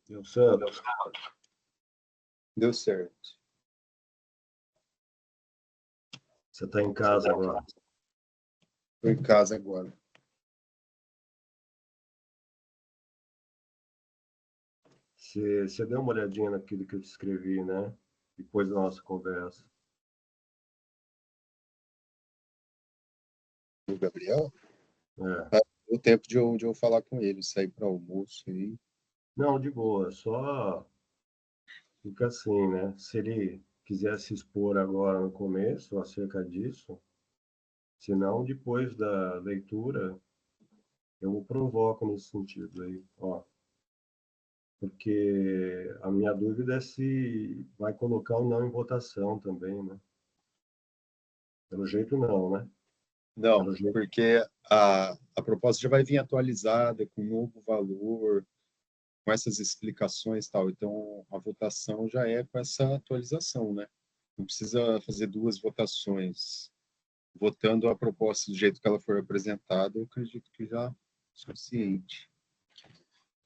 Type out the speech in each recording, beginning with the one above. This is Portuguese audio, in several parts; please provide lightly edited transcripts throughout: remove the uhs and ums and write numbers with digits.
Deu certo? Deu certo. Você está em casa agora? Estou em casa agora. Você deu uma olhadinha naquilo que eu te escrevi, né? Depois da nossa conversa. O Gabriel? É. O tempo de eu falar com ele, sair para almoço aí. Não, de boa. Só fica assim, né? Se ele quiser se expor agora no começo acerca disso, se não, depois da leitura, eu o provoco nesse sentido aí, ó. Porque a minha dúvida é se vai colocar ou não em votação também, né? Pelo jeito não, né? Não, Pelo jeito. porque a proposta já vai vir atualizada, com novo valor, com essas explicações e tal. Então, a votação já é com essa atualização, né? Não precisa fazer duas votações. Votando a proposta do jeito que ela for apresentada, eu acredito que já é suficiente.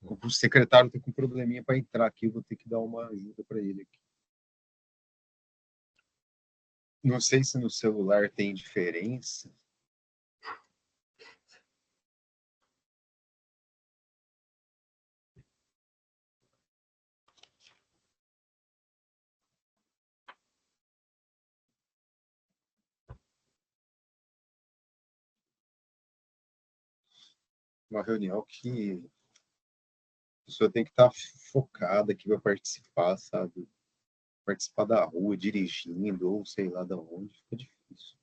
O secretário está com um probleminha para entrar aqui, eu vou ter que dar uma ajuda para ele aqui. Não sei se no celular tem diferença. Uma reunião que a pessoa tem que estar focada que vai participar, sabe? Participar da rua, dirigindo, ou sei lá da onde, fica difícil.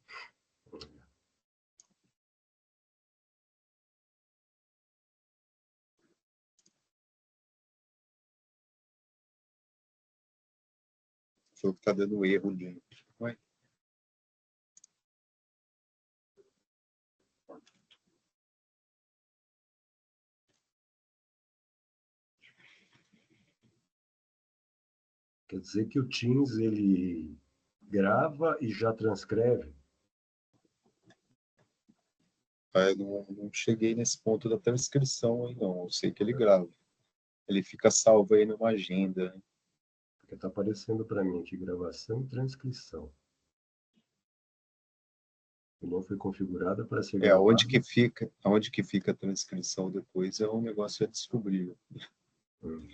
Falou que tá dando erro limpo. Ué, Quer dizer que o Teams ele grava e já transcreve? eu não cheguei nesse ponto da transcrição aí, não. Eu sei que ele grava. Ele fica salvo aí numa agenda. Porque está aparecendo para mim aqui gravação e transcrição. E não foi configurada para ser gravada. Aonde que fica a transcrição depois é um negócio a descobrir. Hum.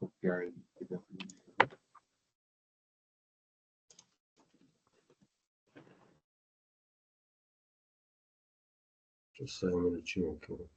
Copiar. Deixa eu sair um minutinho aqui.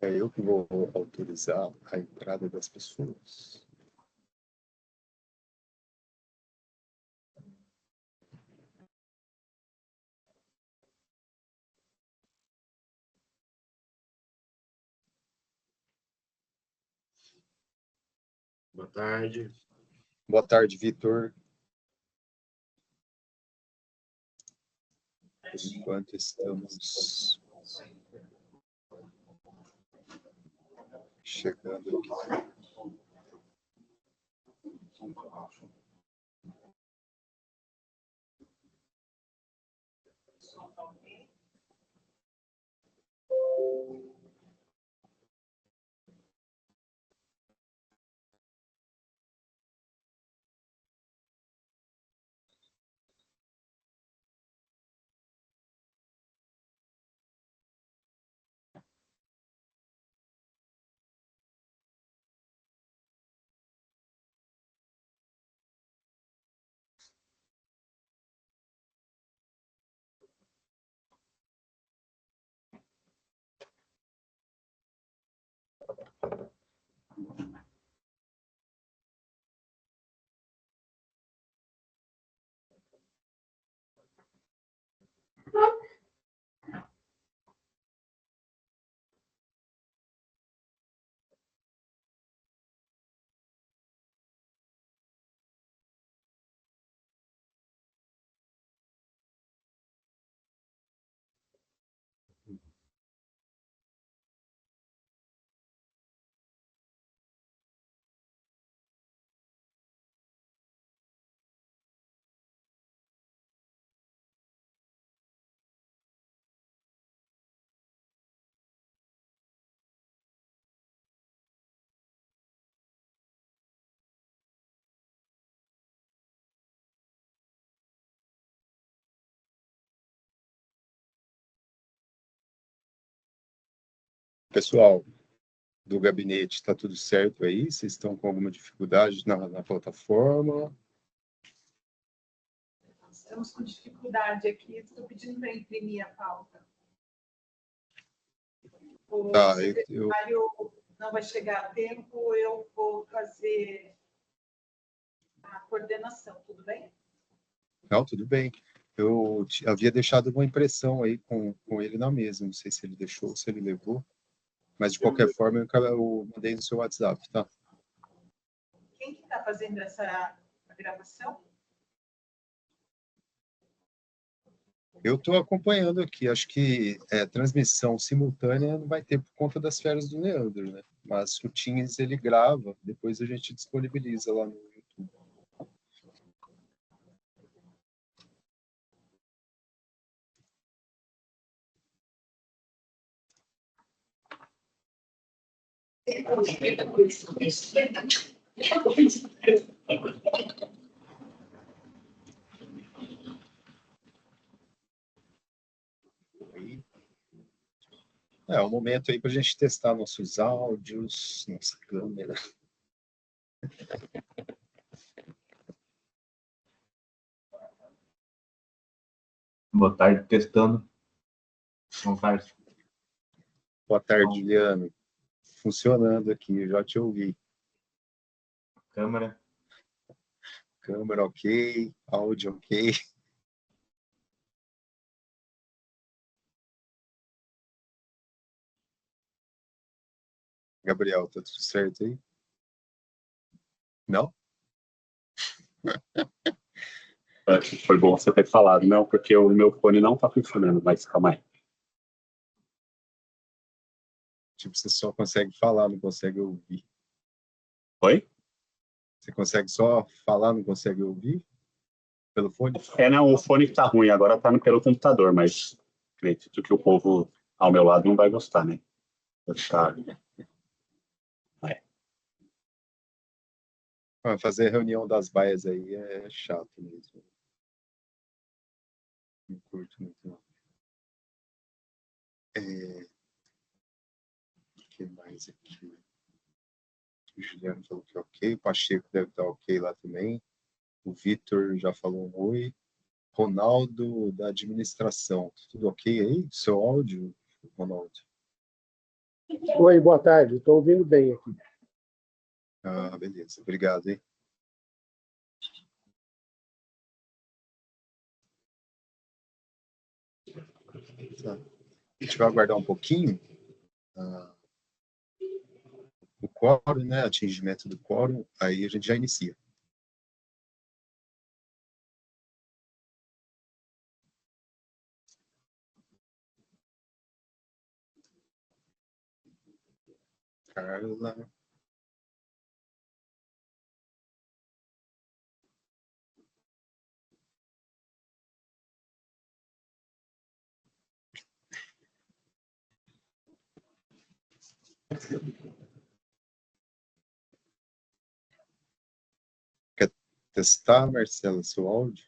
É eu que vou autorizar a entrada das pessoas. Boa tarde. Boa tarde, Vitor. Por enquanto estamos chegando aqui. Pessoal do gabinete, está tudo certo aí? Vocês estão com alguma dificuldade na plataforma? Estamos com dificuldade aqui. Estou pedindo para imprimir a pauta. O Tá, secretário não vai chegar a tempo, eu vou fazer a coordenação, tudo bem? Não, tudo bem. Eu havia deixado uma impressão aí com ele na mesa. Não sei se ele deixou, se ele levou. Mas, de qualquer forma, eu mandei no seu WhatsApp, tá? Quem que está fazendo essa gravação? Eu estou acompanhando aqui. Acho que transmissão simultânea não vai ter por conta das férias do Leandro, né? Mas o Teams, ele grava. Depois a gente disponibiliza lá no YouTube. É um momento aí para a gente testar nossos áudios, nossa câmera. Boa tarde, testando. Boa tarde. Boa tarde, Juliano. Funcionando aqui, já te ouvi. Câmera. Câmera ok, áudio ok. Gabriel, tá tudo certo aí? Não? Foi bom você ter falado, não, porque o meu fone não tá funcionando, mas calma aí. Tipo, você só consegue falar, não consegue ouvir. Oi? Você consegue só falar, não consegue ouvir? Pelo fone? Não, o fone que tá ruim, agora tá pelo computador, mas acredito que o povo ao meu lado não vai gostar, né? Tá. Fazer reunião das baias aí é chato mesmo. Não curto muito, não. O que mais aqui? O Juliano falou que é ok. O Pacheco deve estar ok lá também. O Vitor já falou um oi. Ronaldo, da administração. Tudo ok aí? Seu áudio, Ronaldo? Oi, boa tarde. Estou ouvindo bem aqui. Ah, beleza. Obrigado, hein? Tá. A gente vai aguardar um pouquinho o quórum, né? Atingimento do quórum, aí a gente já inicia. Carla. Quer testar, Marcela, seu áudio?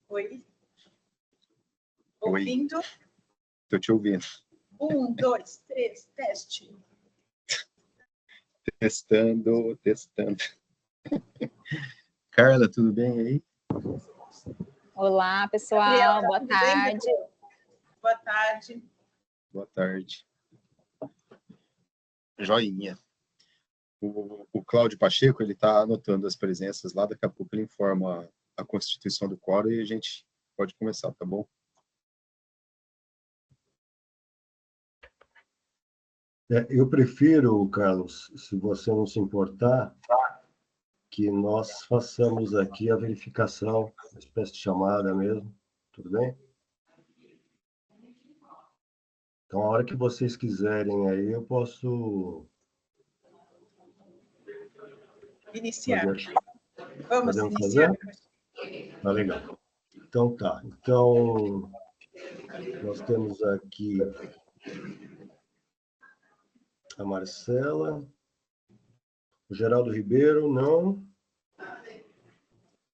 Oi? Oi. Ouvindo? Estou te ouvindo. 1, 2, 3, teste. Testando. Carla, tudo bem aí? Olá, pessoal. Gabriela, Boa tudo bem, tarde. Gabriela? Boa tarde. Boa tarde. Joinha. O Cláudio Pacheco, ele está anotando as presenças lá, daqui a pouco ele informa a constituição do quórum e a gente pode começar, tá bom? Eu prefiro, Carlos, se você não se importar, que nós façamos aqui a verificação, uma espécie de chamada mesmo, tudo bem? Então, a hora que vocês quiserem aí, eu posso Iniciar. fazer. Vamos Podemos iniciar? fazer? Tá legal. Então, tá. Então, nós temos aqui a Marcela, o Geraldo Ribeiro, não.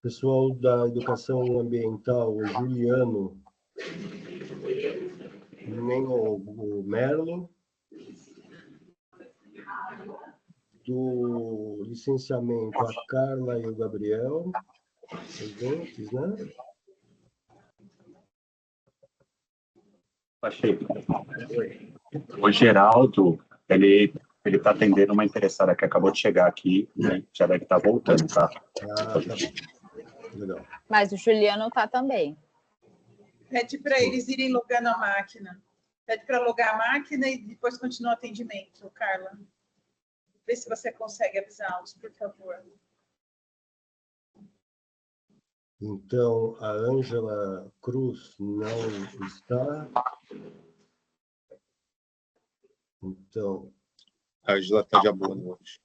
Pessoal da Educação Ambiental, o Juliano, nem o Merlo. Do licenciamento, a Carla e o Gabriel, presentes, né? Pacheco. O Geraldo, ele está atendendo uma interessada que acabou de chegar aqui, né? Já deve estar voltando, tá? Ah, tá bom. Legal. Mas o Juliano tá também. Pede para eles irem logando a máquina. Pede para logar a máquina e depois continua o atendimento, Carla. Vê se você consegue avisá-los, por favor. Então, a Ângela Cruz não está. Então, A Angela está de abono hoje.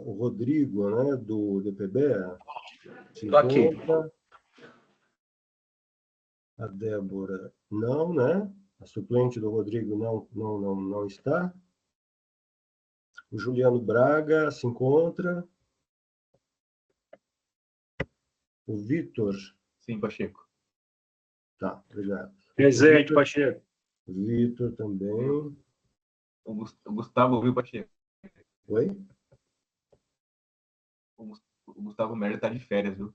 o Rodrigo, né, do DPB, se Tô aqui. encontra. A Débora, não, né? A suplente do Rodrigo não está. O Juliano Braga se encontra. O Vitor. Sim, Pacheco. Tá, obrigado. Presente, Pacheco. Vitor também. O Gustavo viu, Pacheco. Oi? O Gustavo Merlo tá de férias, viu?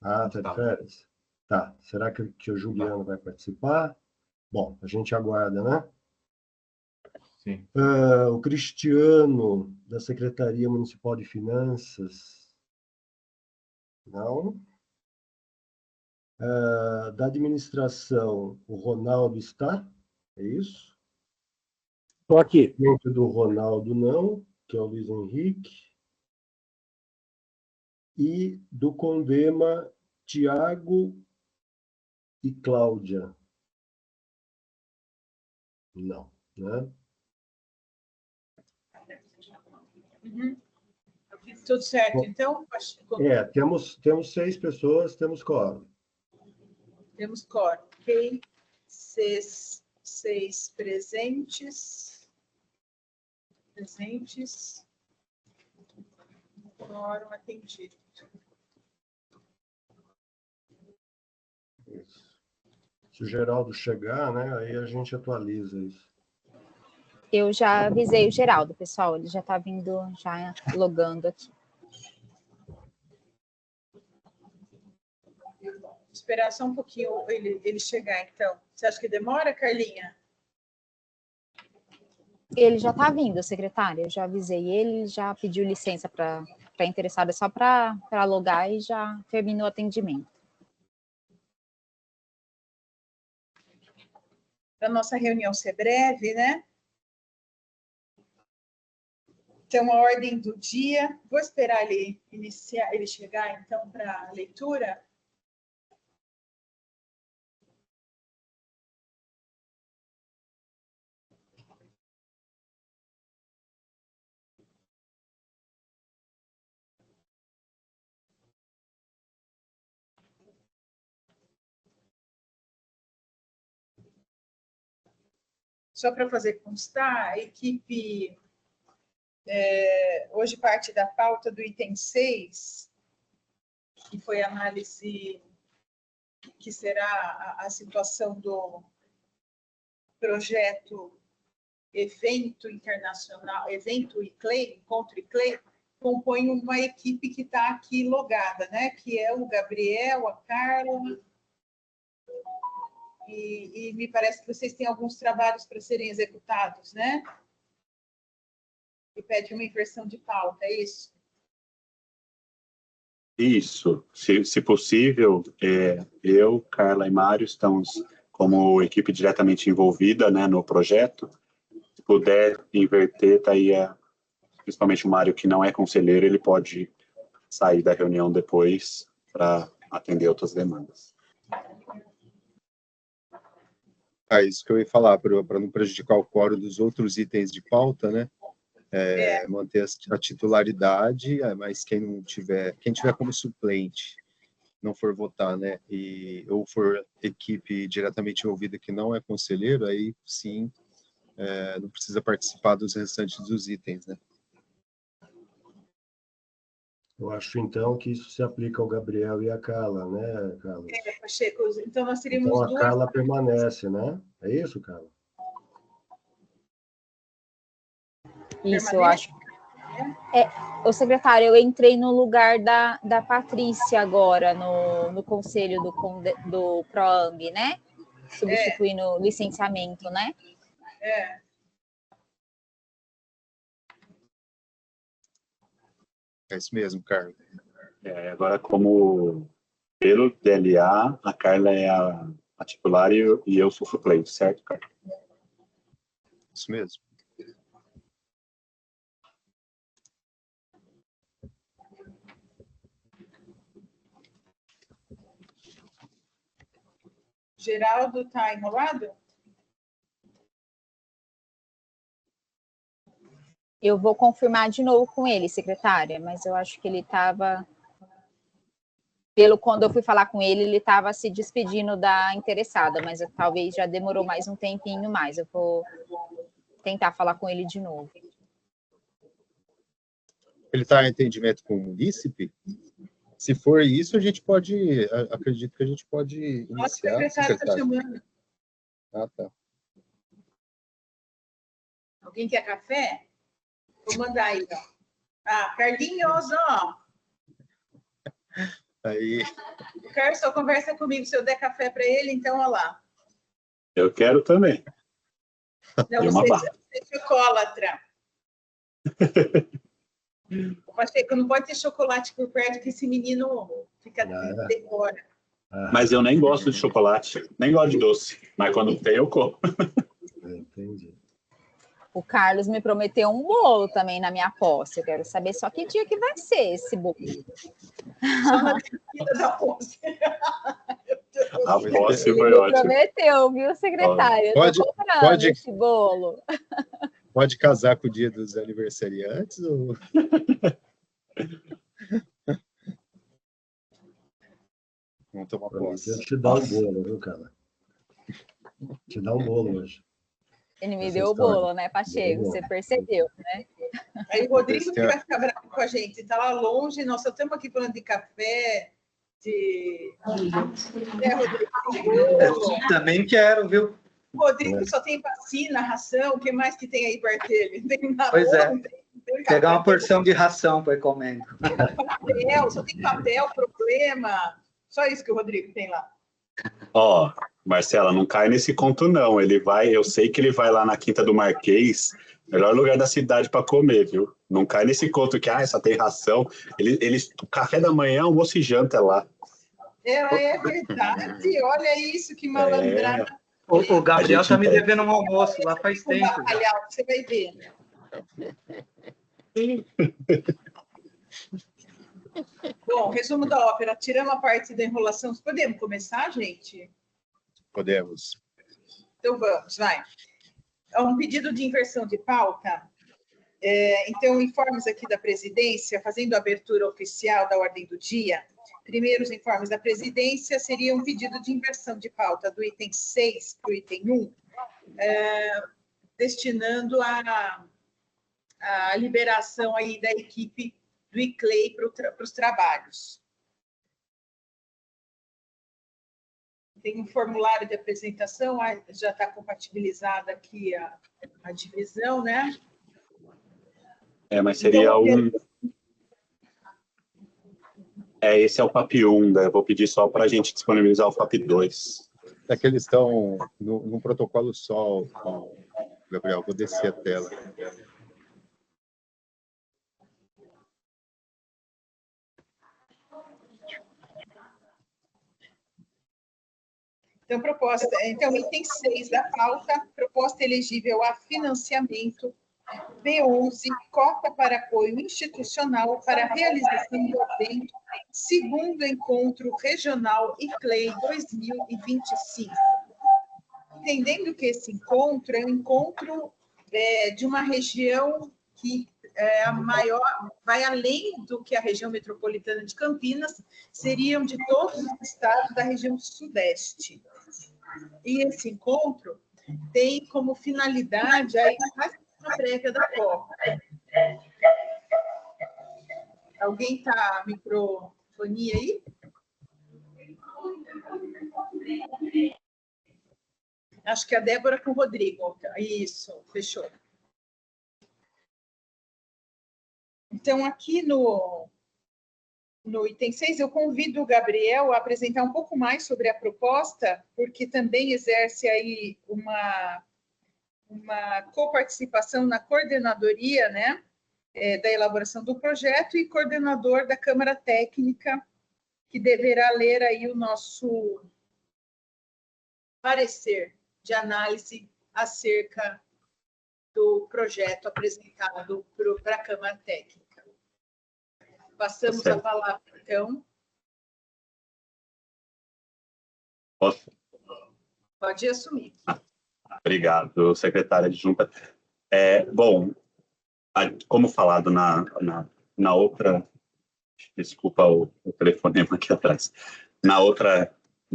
Ah, tá de férias? Tá. Será que o Juliano vai participar? Bom, a gente aguarda, né? Sim. O Cristiano, da Secretaria Municipal de Finanças. Não. Da administração, o Ronaldo está? É isso? Tô aqui. Dentro do Ronaldo, não, que é o Luiz Henrique. E do Condema, Tiago e Cláudia. Não, né? Uhum. Tudo certo, então? Temos 6 pessoas, temos quórum. Temos quórum. Ok. 6 presentes. Quórum atendido. Isso. Se o Geraldo chegar, né, aí a gente atualiza isso. Eu já avisei o Geraldo, pessoal. Ele já tá vindo, já logando aqui. esperar só um pouquinho ele chegar, então. Você acha que demora, Carlinha? Ele já está vindo, secretária. Eu já avisei ele, já pediu licença para a interessada só para logar e já terminou o atendimento. Para a nossa reunião ser breve, né? Então, a ordem do dia. Vou esperar ele iniciar, ele chegar, então, para a leitura. Só para fazer constar, a equipe, hoje parte da pauta do item 6, que foi a análise, que será a situação do projeto Evento Internacional, Evento ICLEI, Encontro ICLEI, compõe uma equipe que está aqui logada, né? Que é o Gabriel, a Carla, e me parece que vocês têm alguns trabalhos para serem executados, né? E pede uma inversão de pauta, é isso? Isso. Se possível, eu, Carla e Mário estamos como equipe diretamente envolvida, né, no projeto. Se puder inverter, tá aí, principalmente o Mário, que não é conselheiro, ele pode sair da reunião depois para atender outras demandas. Isso que eu ia falar, para não prejudicar o quórum dos outros itens de pauta, né? Manter a titularidade, mas quem tiver como suplente, não for votar, né? Ou for equipe diretamente envolvida que não é conselheiro, aí sim, não precisa participar dos restantes dos itens, né? Eu acho, então, que isso se aplica ao Gabriel e à Carla, né, Carlos? Pacheco, então nós teríamos Então, a duas... Carla permanece, né? É isso, Carla? Isso, eu acho. O secretário, eu entrei no lugar da Patrícia agora, no conselho do PROAMB, né? Substituindo o licenciamento, né? É isso mesmo, Carla. Agora, como pelo DLA, a Carla é a titular e eu sou suplente, certo, Carla? Isso mesmo. Geraldo está enrolado? Eu vou confirmar de novo com ele, secretária, mas eu acho que ele estava... Quando eu fui falar com ele, ele estava se despedindo da interessada, mas talvez já demorou mais um tempinho mais. Eu vou tentar falar com ele de novo. Ele está em entendimento com o munícipe? Se for isso, a gente pode, acredito que a gente pode iniciar. Nossa, o secretário está chamando. Ah, tá. Alguém quer café? Vou mandar aí, ó. Carlinhos, ó. Aí. O Carlos só conversa comigo. Se eu der café para ele, então, olha lá. Eu quero também. Não, você é chocolatra. Pacheco, não pode ter chocolate por perto, que esse menino fica demora. Mas eu nem gosto de chocolate, nem gosto de doce. Mas quando tem, eu como. Entendi. O Carlos me prometeu um bolo também na minha posse. Eu quero saber só que dia que vai ser esse bolo. Só na vida da posse. A posse foi Ele ótima. prometeu, viu, secretário? Pode, eu tô comprando esse bolo. Pode casar com o dia dos aniversariantes? Ou... Vamos tomar posse. Eu te dar um bolo, viu, cara? Te dar um bolo hoje. Ele me deu o bolo, né, Pacheco? Você percebeu, né? Aí o Rodrigo que vai ficar bravo com a gente. Está lá longe, nós só estamos aqui falando de café, Rodrigo? Eu também quero, viu? Rodrigo só tem vacina, ração, o que mais que tem aí, Bartelho? Tem Pois é. Tem pegar uma porção de ração para ir comendo. Papel, só tem papel, problema. Só isso que o Rodrigo tem lá. Ó, Marcela, não cai nesse conto, não. Eu sei que ele vai lá na Quinta do Marquês, melhor lugar da cidade para comer, viu? Não cai nesse conto que, só tem ração. Café da manhã, almoço e janta lá. É verdade, olha isso, que malandrada. O Gabriel tá me entrega. devendo um almoço lá faz Com tempo. já. bacalhau, você vai ver. Bom, resumo da ópera. Tiramos a parte da enrolação. Podemos começar, gente? Podemos. Então vamos, vai. É um pedido de inversão de pauta. Então, informes aqui da presidência, fazendo a abertura oficial da ordem do dia. Primeiros informes da presidência seria um pedido de inversão de pauta do item 6 para o item 1, destinando a liberação aí da equipe do ICLEI para os trabalhos. Tem um formulário de apresentação, já está compatibilizada aqui a divisão, né? Mas seria esse é o FAP 1, né? Eu vou pedir só para a gente disponibilizar o FAP 2. É que eles estão num protocolo só, Gabriel, vou descer a tela. Então, item 6 da pauta, proposta elegível a financiamento B11, cota para apoio institucional para a realização do evento segundo encontro regional ICLEI 2025. Entendendo que esse encontro é um encontro de uma região que é a maior, vai além do que a região metropolitana de Campinas, seriam de todos os estados da região sudeste. E esse encontro tem como finalidade a prévia da COP. Alguém está microfonia aí? Acho que a Débora com o Rodrigo. Isso, fechou. Então, aqui no item 6, eu convido o Gabriel a apresentar um pouco mais sobre a proposta, porque também exerce aí uma coparticipação na coordenadoria, né, da elaboração do projeto e coordenador da Câmara Técnica, que deverá ler aí o nosso parecer de análise acerca do projeto apresentado para a Câmara Técnica. Passamos a palavra, então. Posso? Pode assumir. Obrigado, secretária adjunta. Bom, como falado na outra... Desculpa o telefonema aqui atrás. Na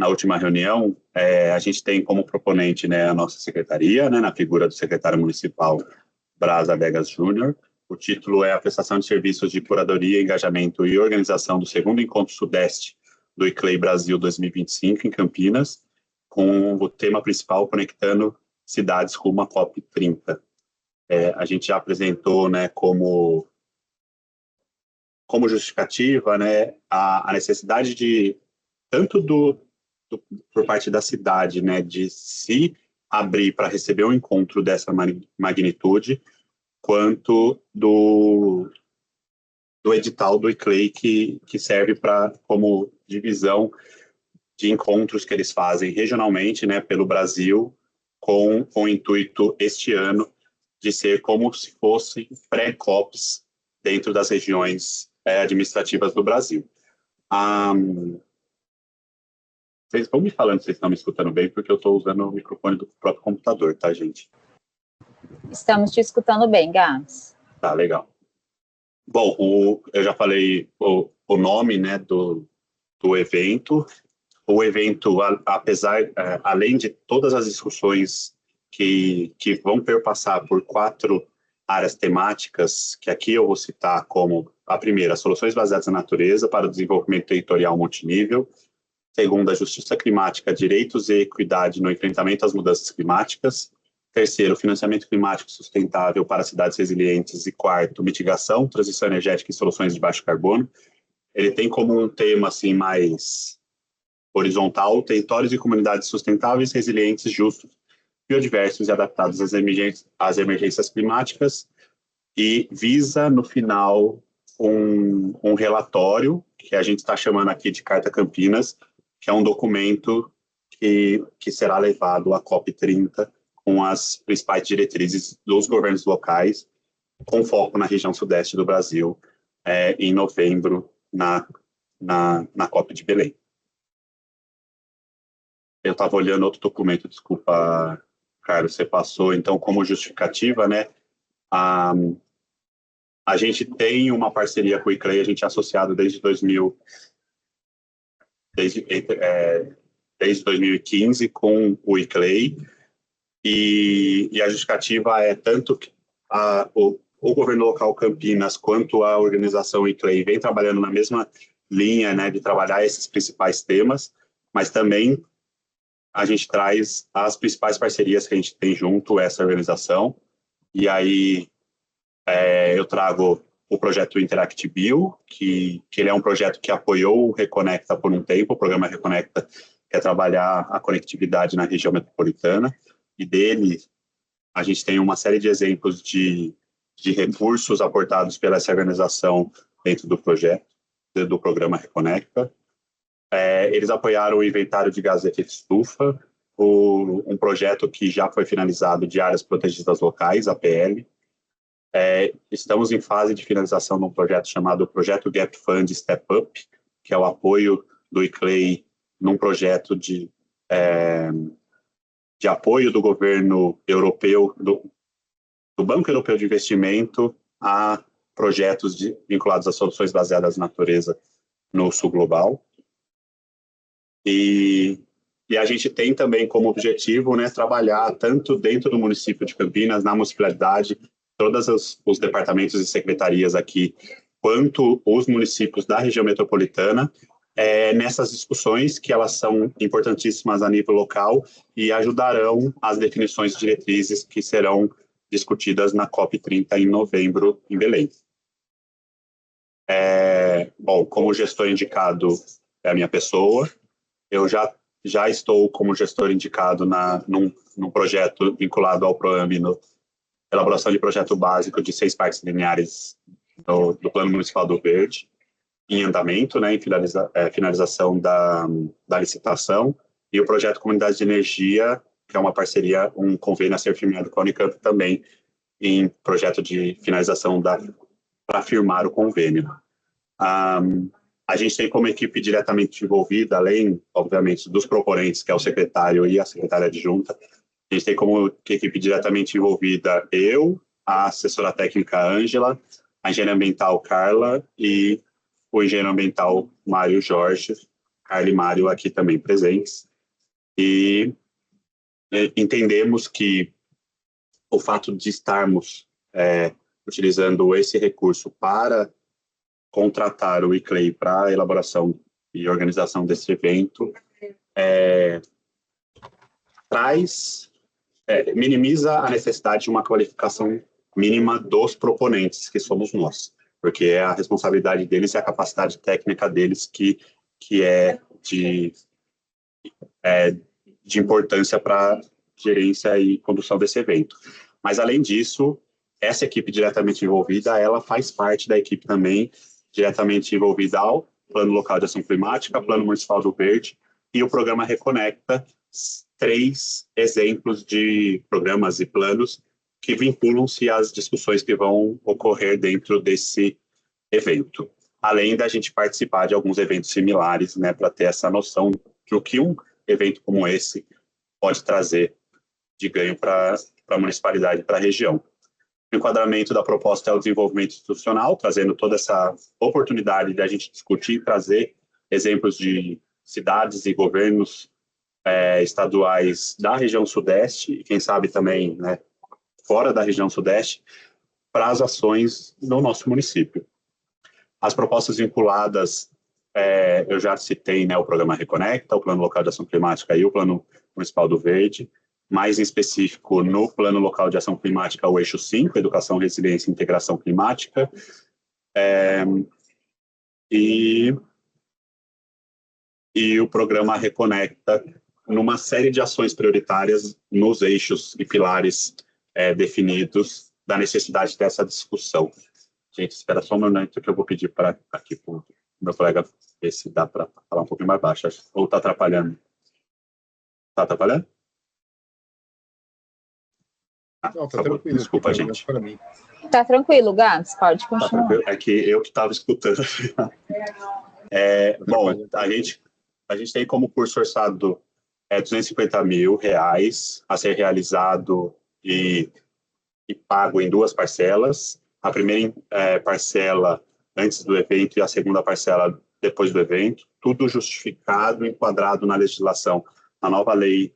última reunião, a gente tem como proponente, né, a nossa secretaria, né, na figura do secretário municipal Braz Adegas Júnior. O título é a prestação de serviços de curadoria, engajamento e organização do segundo encontro sudeste do ICLEI Brasil 2025 em Campinas, com o tema principal conectando cidades rumo à COP 30. A gente já apresentou, né, como justificativa, né, a necessidade de, tanto por parte da cidade, né, de se abrir para receber um encontro dessa magnitude, quanto do edital do ICLEI, que serve como divisão de encontros que eles fazem regionalmente, né, pelo Brasil, com o intuito, este ano, de ser como se fossem pré-COPs dentro das regiões administrativas do Brasil. Vocês vão me falando se vocês estão me escutando bem, porque eu estou usando o microfone do próprio computador, tá, gente? Estamos te escutando bem, Gabs. Tá, legal. Bom, eu já falei o nome, né, do evento. O evento, além de todas as discussões que vão perpassar por 4 áreas temáticas, que aqui eu vou citar como a primeira, soluções baseadas na natureza para o desenvolvimento territorial multinível. Segunda, justiça climática, direitos e equidade no enfrentamento às mudanças climáticas. Terceiro, financiamento climático sustentável para cidades resilientes. E quarto, mitigação, transição energética e soluções de baixo carbono. Ele tem como um tema assim, mais horizontal, territórios e comunidades sustentáveis, resilientes, justos, biodiversos e adaptados às emergências climáticas, e visa, no final, um relatório, que a gente está chamando aqui de Carta Campinas, que é um documento que será levado à COP30 com as principais diretrizes dos governos locais, com foco na região sudeste do Brasil, em novembro, na COP de Belém. Eu estava olhando outro documento, desculpa, Carlos, você passou, então, como justificativa, né? A gente tem uma parceria com o ICLEI, a gente é associado desde 2015 com o ICLEI, e a justificativa é tanto que o governo local Campinas quanto a organização ICLEI vem trabalhando na mesma linha, né, de trabalhar esses principais temas, mas também a gente traz as principais parcerias que a gente tem junto a essa organização, e aí eu trago o projeto Interact Bio, que ele é um projeto que apoiou o Reconecta por um tempo. O programa Reconecta quer trabalhar a conectividade na região metropolitana, e dele a gente tem uma série de exemplos de recursos aportados pela essa organização dentro do projeto, do programa Reconecta. Eles apoiaram o inventário de gases de efeito estufa, um projeto que já foi finalizado de áreas protegidas locais, APL. Estamos em fase de finalização de um projeto chamado Projeto Gap Fund Step Up, que é o apoio do ICLEI num projeto de apoio do governo europeu, do Banco Europeu de Investimento, a projetos vinculados a soluções baseadas na natureza no sul global. E a gente tem também como objetivo, né, trabalhar tanto dentro do município de Campinas, na municipalidade, todos os departamentos e secretarias aqui, quanto os municípios da região metropolitana, nessas discussões, que elas são importantíssimas a nível local e ajudarão as definições de diretrizes que serão discutidas na COP30 em novembro, em Belém. Bom, como gestor indicado é a minha pessoa, eu já estou como gestor indicado num projeto vinculado ao PROAMB, elaboração de projeto básico de 6 parques lineares do Plano Municipal do Verde, em andamento, né, em finalização da licitação, e o projeto Comunidade de Energia, que é uma parceria, um convênio a ser firmado com a Unicamp também, em projeto de finalização para firmar o convênio. A gente tem como equipe diretamente envolvida, além, obviamente, dos proponentes, que é o secretário e a secretária adjunta, a gente tem como equipe diretamente envolvida eu, a assessora técnica Ângela, a engenheira ambiental Carla e o engenheiro ambiental Mário Jorge, Carla e Mário aqui também presentes. E entendemos que o fato de estarmos utilizando esse recurso para contratar o ICLEI para a elaboração e organização desse evento minimiza a necessidade de uma qualificação mínima dos proponentes, que somos nós, porque é a responsabilidade deles e a capacidade técnica deles que é de importância para gerência e condução desse evento. Mas, além disso, essa equipe diretamente envolvida, ela faz parte da equipe também diretamente envolvida ao Plano Local de Ação Climática, Plano Municipal do Verde e o Programa Reconecta, 3 exemplos de programas e planos que vinculam-se às discussões que vão ocorrer dentro desse evento. Além da gente participar de alguns eventos similares, né, para ter essa noção de o que um evento como esse pode trazer de ganho para a municipalidade, para a região. O enquadramento da proposta é o desenvolvimento institucional, trazendo toda essa oportunidade de a gente discutir e trazer exemplos de cidades e governos estaduais da região sudeste, e quem sabe também, né, fora da região sudeste, para as ações no nosso município. As propostas vinculadas, eu já citei, né, o Programa Reconecta, o Plano Local de Ação Climática e o Plano Municipal do Verde, mais em específico no Plano Local de Ação Climática, o eixo 5, Educação, Resiliência e Integração Climática, e e o programa Reconecta numa série de ações prioritárias nos eixos e pilares definidos da necessidade dessa discussão. Gente, espera só um momento que eu vou pedir para aqui para o meu colega ver se dá para falar um pouquinho mais baixo, ou está atrapalhando. Está atrapalhando? Não, tá tranquilo. Desculpa, gente. Tá tranquilo, Gabs, pode continuar. Tá, é que eu que estava escutando. Bom, a gente tem como curso orçado R$250 mil a ser realizado e pago em 2 parcelas. A primeira parcela antes do evento e a segunda parcela depois do evento. Tudo justificado, enquadrado na legislação, na nova lei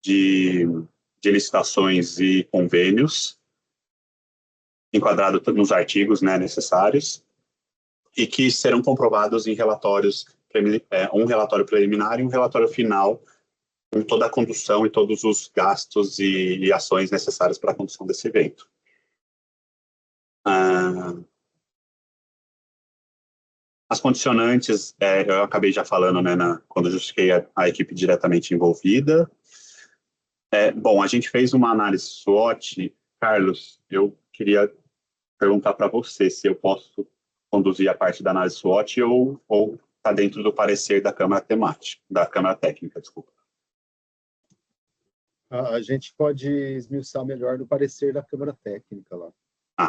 de licitações e convênios, enquadrado nos artigos necessários, e que serão comprovados em relatórios, um relatório preliminar e um relatório final, com toda a condução e todos os gastos e ações necessárias para a condução desse evento. As condicionantes, eu acabei já falando, quando eu justifiquei a equipe diretamente envolvida. Bom, a gente fez uma análise SWOT. Carlos, eu queria perguntar para você se eu posso conduzir a parte da análise SWOT ou está dentro do parecer da Câmara Técnica, desculpa. A gente pode esmiuçar melhor no parecer da Câmara Técnica lá,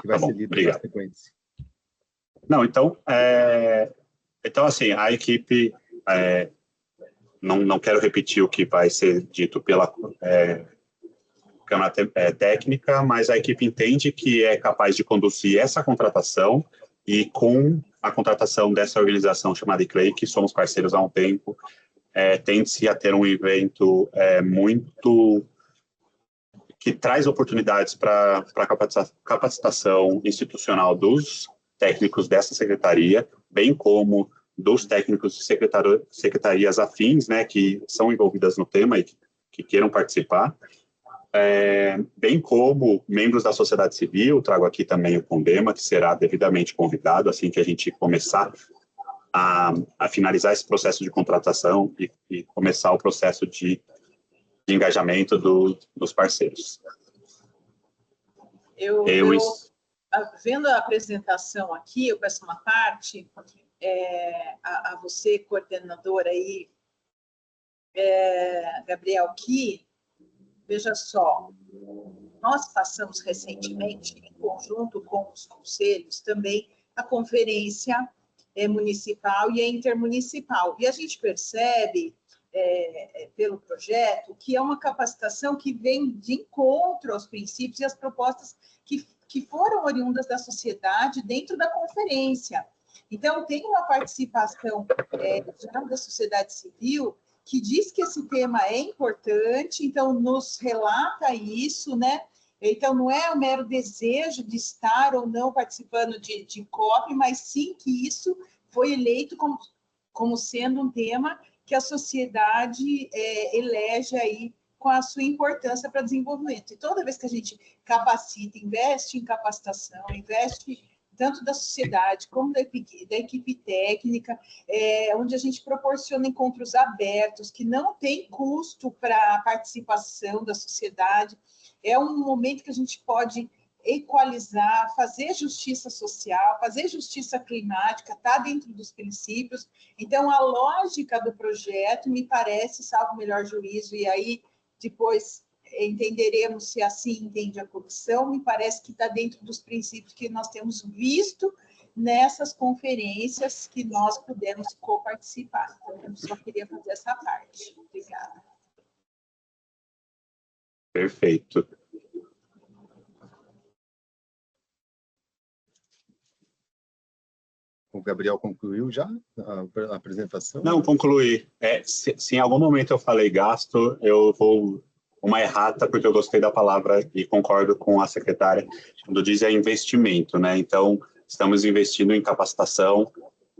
que vai ser lido na sequência. Não, então assim, a equipe, não quero repetir o que vai ser dito pela Câmara Técnica, mas a equipe entende que é capaz de conduzir essa contratação e com a contratação dessa organização chamada ICLEI, que somos parceiros há um tempo, tende-se a ter um evento muito que traz oportunidades para capacitação institucional dos técnicos dessa secretaria, bem como dos técnicos de secretarias afins, que são envolvidas no tema e que queiram participar, bem como membros da sociedade civil. Trago aqui também o CONDEMA, que será devidamente convidado assim que a gente começar a finalizar esse processo de contratação e começar o processo de engajamento dos parceiros. Vendo a apresentação aqui, eu peço uma parte a você, coordenador aí, Gabriel, que, veja só, nós passamos recentemente, em conjunto com os conselhos, também a conferência municipal e a intermunicipal. E a gente percebe, pelo projeto, que é uma capacitação que vem de encontro aos princípios e às propostas que foram oriundas da sociedade dentro da conferência. Então, tem uma participação já da sociedade civil que diz que esse tema é importante, então nos relata isso, Então, não é um mero desejo de estar ou não participando de COP, mas sim que isso foi eleito como sendo um tema que a sociedade elege aí com a sua importância para desenvolvimento. E toda vez que a gente capacita, investe em capacitação, investe tanto da sociedade como da equipe técnica, onde a gente proporciona encontros abertos, que não tem custo para a participação da sociedade, é um momento que a gente pode equalizar, fazer justiça social, fazer justiça climática, está dentro dos princípios. Então, a lógica do projeto me parece, salvo o melhor juízo, e aí depois entenderemos se assim entende a comissão, me parece que está dentro dos princípios que nós temos visto nessas conferências que nós pudemos coparticipar. Então, eu só queria fazer essa parte. Obrigada. Perfeito. O Gabriel concluiu já a apresentação? Não, concluí. Se em algum momento eu falei gasto, eu vou uma errata, porque eu gostei da palavra e concordo com a secretária, quando diz investimento, Então, estamos investindo em capacitação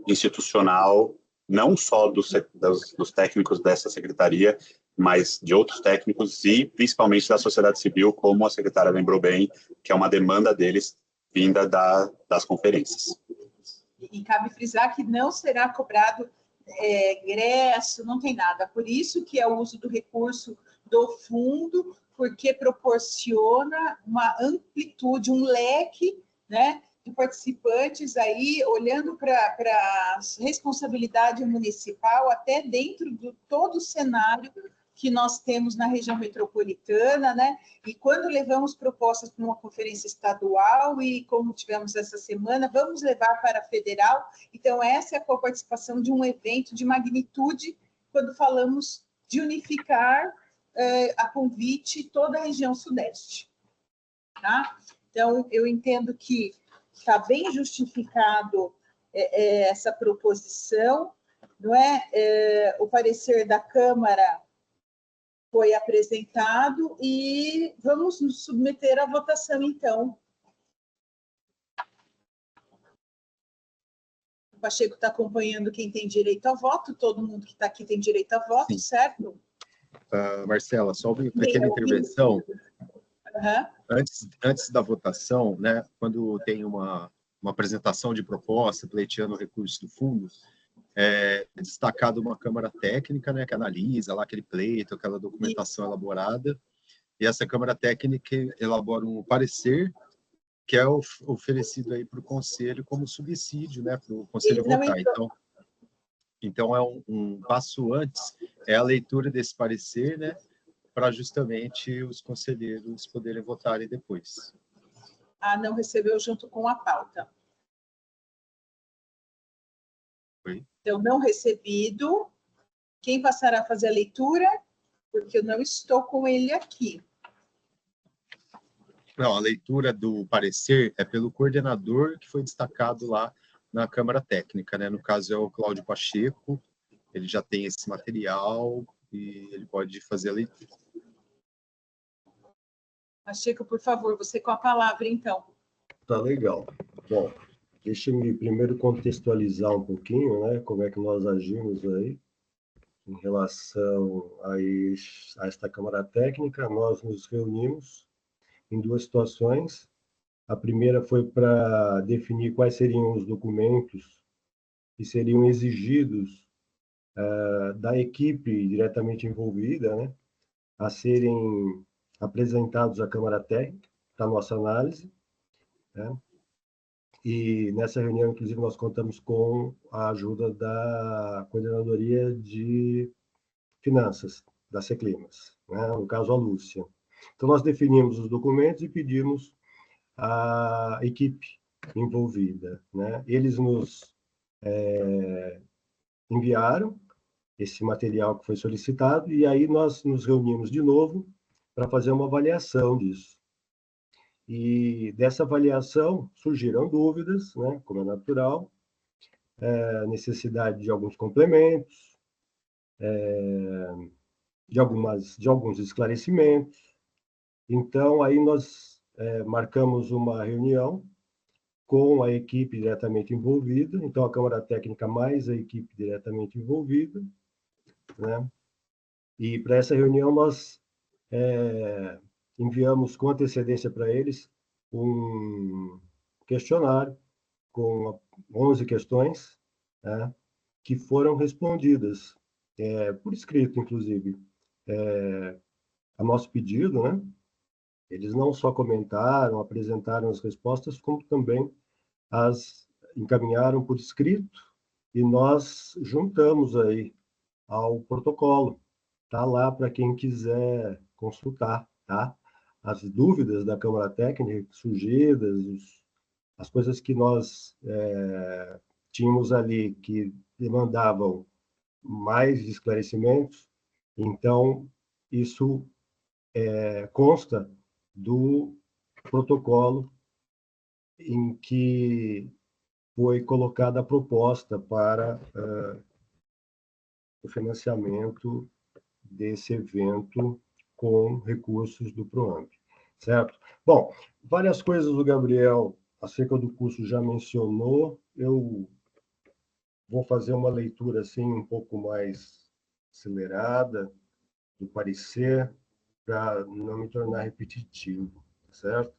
institucional, não só dos técnicos dessa secretaria, mas de outros técnicos e principalmente da sociedade civil, como a secretária lembrou bem, que é uma demanda deles vinda das conferências. E cabe frisar que não será cobrado egresso, não tem nada. Por isso que é o uso do recurso do fundo, porque proporciona uma amplitude, um leque, né, de participantes aí, olhando para a responsabilidade municipal, até dentro de todo o cenário que nós temos na região metropolitana, né? E quando levamos propostas para uma conferência estadual, e como tivemos essa semana, vamos levar para a federal. Então, essa é a coparticipação de um evento de magnitude, quando falamos de unificar a convite toda a região sudeste. Tá? Então, eu entendo que está bem justificado essa proposição, não é? O parecer da Câmara foi apresentado e vamos nos submeter à votação, então. O Pacheco está acompanhando quem tem direito a voto, todo mundo que está aqui tem direito a voto, sim, certo? Marcela, só uma pequena intervenção. Uhum. Antes da votação, né, quando tem uma apresentação de proposta, pleiteando o recurso do fundo, é destacado uma Câmara Técnica, né, que analisa lá aquele pleito, aquela documentação elaborada, e essa Câmara Técnica elabora um parecer que é oferecido aí para o Conselho como subsídio, né, para o Conselho votar. Então é um passo antes, é a leitura desse parecer, né, para justamente os conselheiros poderem votarem depois. Não recebeu junto com a pauta. Foi? Então, não recebido. Quem passará a fazer a leitura? Porque eu não estou com ele aqui. Não, a leitura do parecer é pelo coordenador que foi destacado lá na Câmara Técnica, né? No caso é o Cláudio Pacheco, ele já tem esse material e ele pode fazer a leitura. Pacheco, por favor, você com a palavra, então. Tá legal. Bom, deixe-me primeiro contextualizar um pouquinho, né, como é que nós agimos aí em relação a esta Câmara Técnica. Nós nos reunimos em duas situações. A primeira foi para definir quais seriam os documentos que seriam exigidos da equipe diretamente envolvida, né, a serem apresentados à Câmara Técnica, para nossa análise, né? E nessa reunião, inclusive, nós contamos com a ajuda da Coordenadoria de Finanças, da Seclimas, né? No caso, a Lúcia. Então, nós definimos os documentos e pedimos à equipe envolvida, né? Eles nos enviaram esse material que foi solicitado, e aí nós nos reunimos de novo para fazer uma avaliação disso. E dessa avaliação surgiram dúvidas, né, como é natural, necessidade de alguns complementos, de alguns esclarecimentos. Então, aí nós marcamos uma reunião com a equipe diretamente envolvida, então a Câmara Técnica mais a equipe diretamente envolvida, né? E para essa reunião nós enviamos com antecedência para eles um questionário com 11 questões, né, que foram respondidas por escrito, inclusive, a nosso pedido, né? Eles não só comentaram, apresentaram as respostas, como também as encaminharam por escrito, e nós juntamos aí ao protocolo. Está lá para quem quiser consultar, tá? As dúvidas da Câmara Técnica surgidas, as coisas que nós tínhamos ali que demandavam mais esclarecimentos. Então, isso consta do protocolo em que foi colocada a proposta para o financiamento desse evento com recursos do PROAMP, certo? Bom, várias coisas o Gabriel, acerca do curso, já mencionou. Eu vou fazer uma leitura assim um pouco mais acelerada do parecer, para não me tornar repetitivo, certo?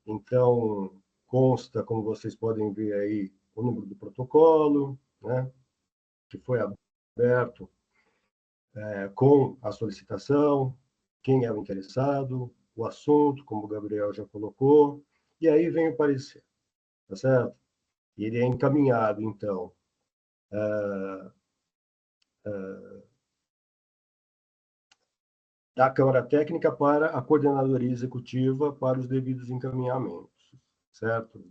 Então, consta, como vocês podem ver aí, o número do protocolo, né? que foi aberto com a solicitação, quem é o interessado, o assunto, como o Gabriel já colocou, e aí vem o parecer, tá certo? Ele é encaminhado, então, da Câmara Técnica para a Coordenadoria Executiva para os devidos encaminhamentos, certo?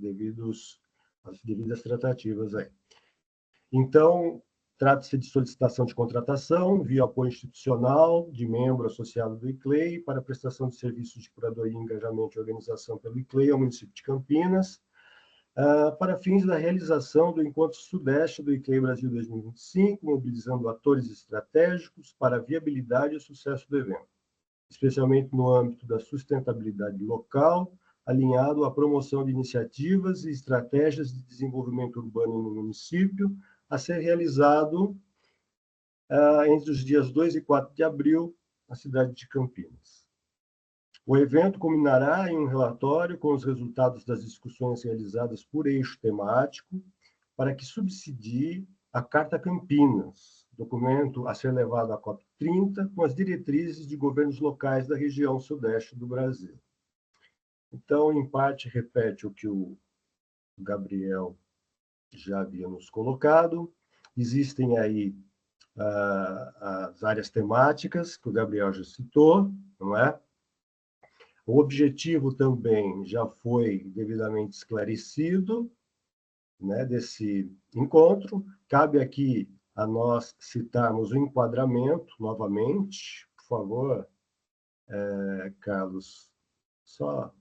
As devidas tratativas aí. Então, trata-se de solicitação de contratação via apoio institucional de membro associado do ICLEI para prestação de serviços de curadoria, engajamento e organização pelo ICLEI ao município de Campinas, para fins da realização do Encontro Sudeste do ICLEI Brasil 2025, mobilizando atores estratégicos para a viabilidade e sucesso do evento, especialmente no âmbito da sustentabilidade local, alinhado à promoção de iniciativas e estratégias de desenvolvimento urbano no município, a ser realizado entre os dias 2 e 4 de abril, na cidade de Campinas. O evento culminará em um relatório com os resultados das discussões realizadas por eixo temático, para que subsidie a Carta Campinas, documento a ser levado à COP30, com as diretrizes de governos locais da região sudeste do Brasil. Então, em parte, repete o que o Gabriel já havia nos colocado. Existem aí as áreas temáticas, que o Gabriel já citou, não é? O objetivo também já foi devidamente esclarecido, né, desse encontro. Cabe aqui a nós citarmos o enquadramento, novamente. Por favor, Carlos, só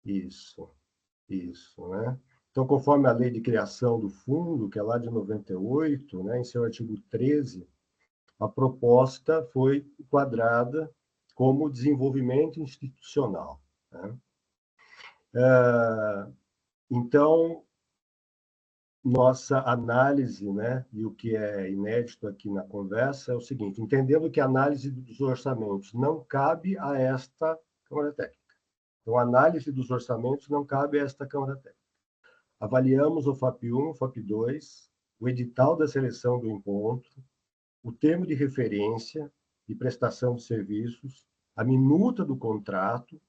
isso, né? Então, conforme a lei de criação do fundo, que é lá de 98, né, em seu artigo 13, a proposta foi enquadrada como desenvolvimento institucional, né? Então, nossa análise, né, e o que é inédito aqui na conversa é o seguinte: entendendo que a análise dos orçamentos não cabe a esta Câmara Técnica. Então, a análise dos orçamentos não cabe a esta Câmara Técnica. Avaliamos o FAP1, o FAP2, o edital da seleção do encontro, o termo de referência de prestação de serviços, a minuta do contrato,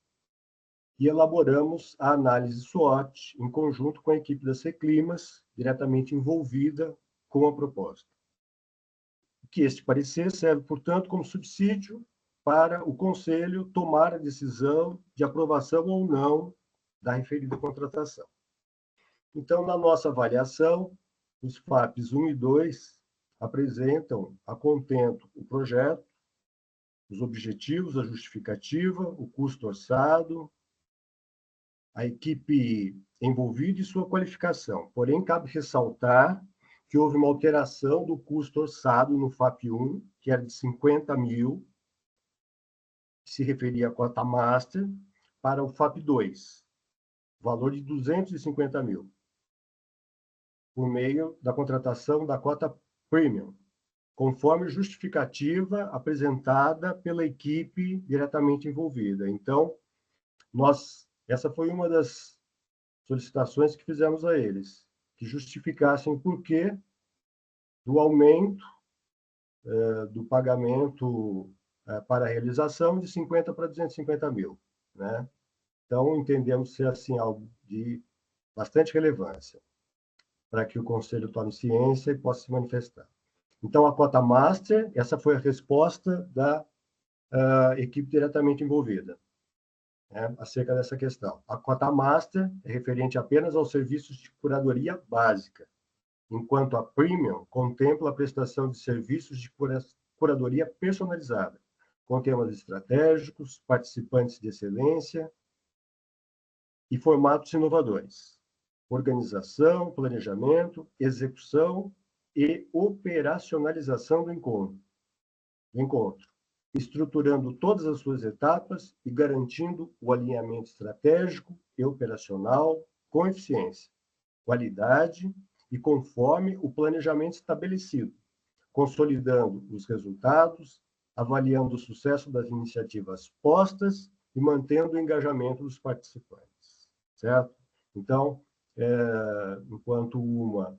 e elaboramos a análise SWOT em conjunto com a equipe da Seclimas, diretamente envolvida com a proposta. Que este parecer serve, portanto, como subsídio para o Conselho tomar a decisão de aprovação ou não da referida contratação. Então, na nossa avaliação, os FAPs 1 e 2 apresentam a contento o projeto, os objetivos, a justificativa, o custo orçado, a equipe envolvida e sua qualificação. Porém, cabe ressaltar que houve uma alteração do custo orçado no FAP1, que era de 50 mil, que se referia à cota master, para o FAP2, valor de 250 mil, por meio da contratação da cota premium, conforme justificativa apresentada pela equipe diretamente envolvida. Então, essa foi uma das solicitações que fizemos a eles, que justificassem o porquê do aumento do pagamento para a realização de 50 para 250 mil, né? Então, entendemos ser assim algo de bastante relevância para que o Conselho tome ciência e possa se manifestar. Então, a cota master, essa foi a resposta da equipe diretamente envolvida, né, acerca dessa questão. A cota master é referente apenas aos serviços de curadoria básica, enquanto a premium contempla a prestação de serviços de curadoria personalizada, com temas estratégicos, participantes de excelência e formatos inovadores. Organização, planejamento, execução e operacionalização do encontro, estruturando todas as suas etapas e garantindo o alinhamento estratégico e operacional com eficiência, qualidade e conforme o planejamento estabelecido, consolidando os resultados, avaliando o sucesso das iniciativas postas e mantendo o engajamento dos participantes, certo? Então, enquanto uma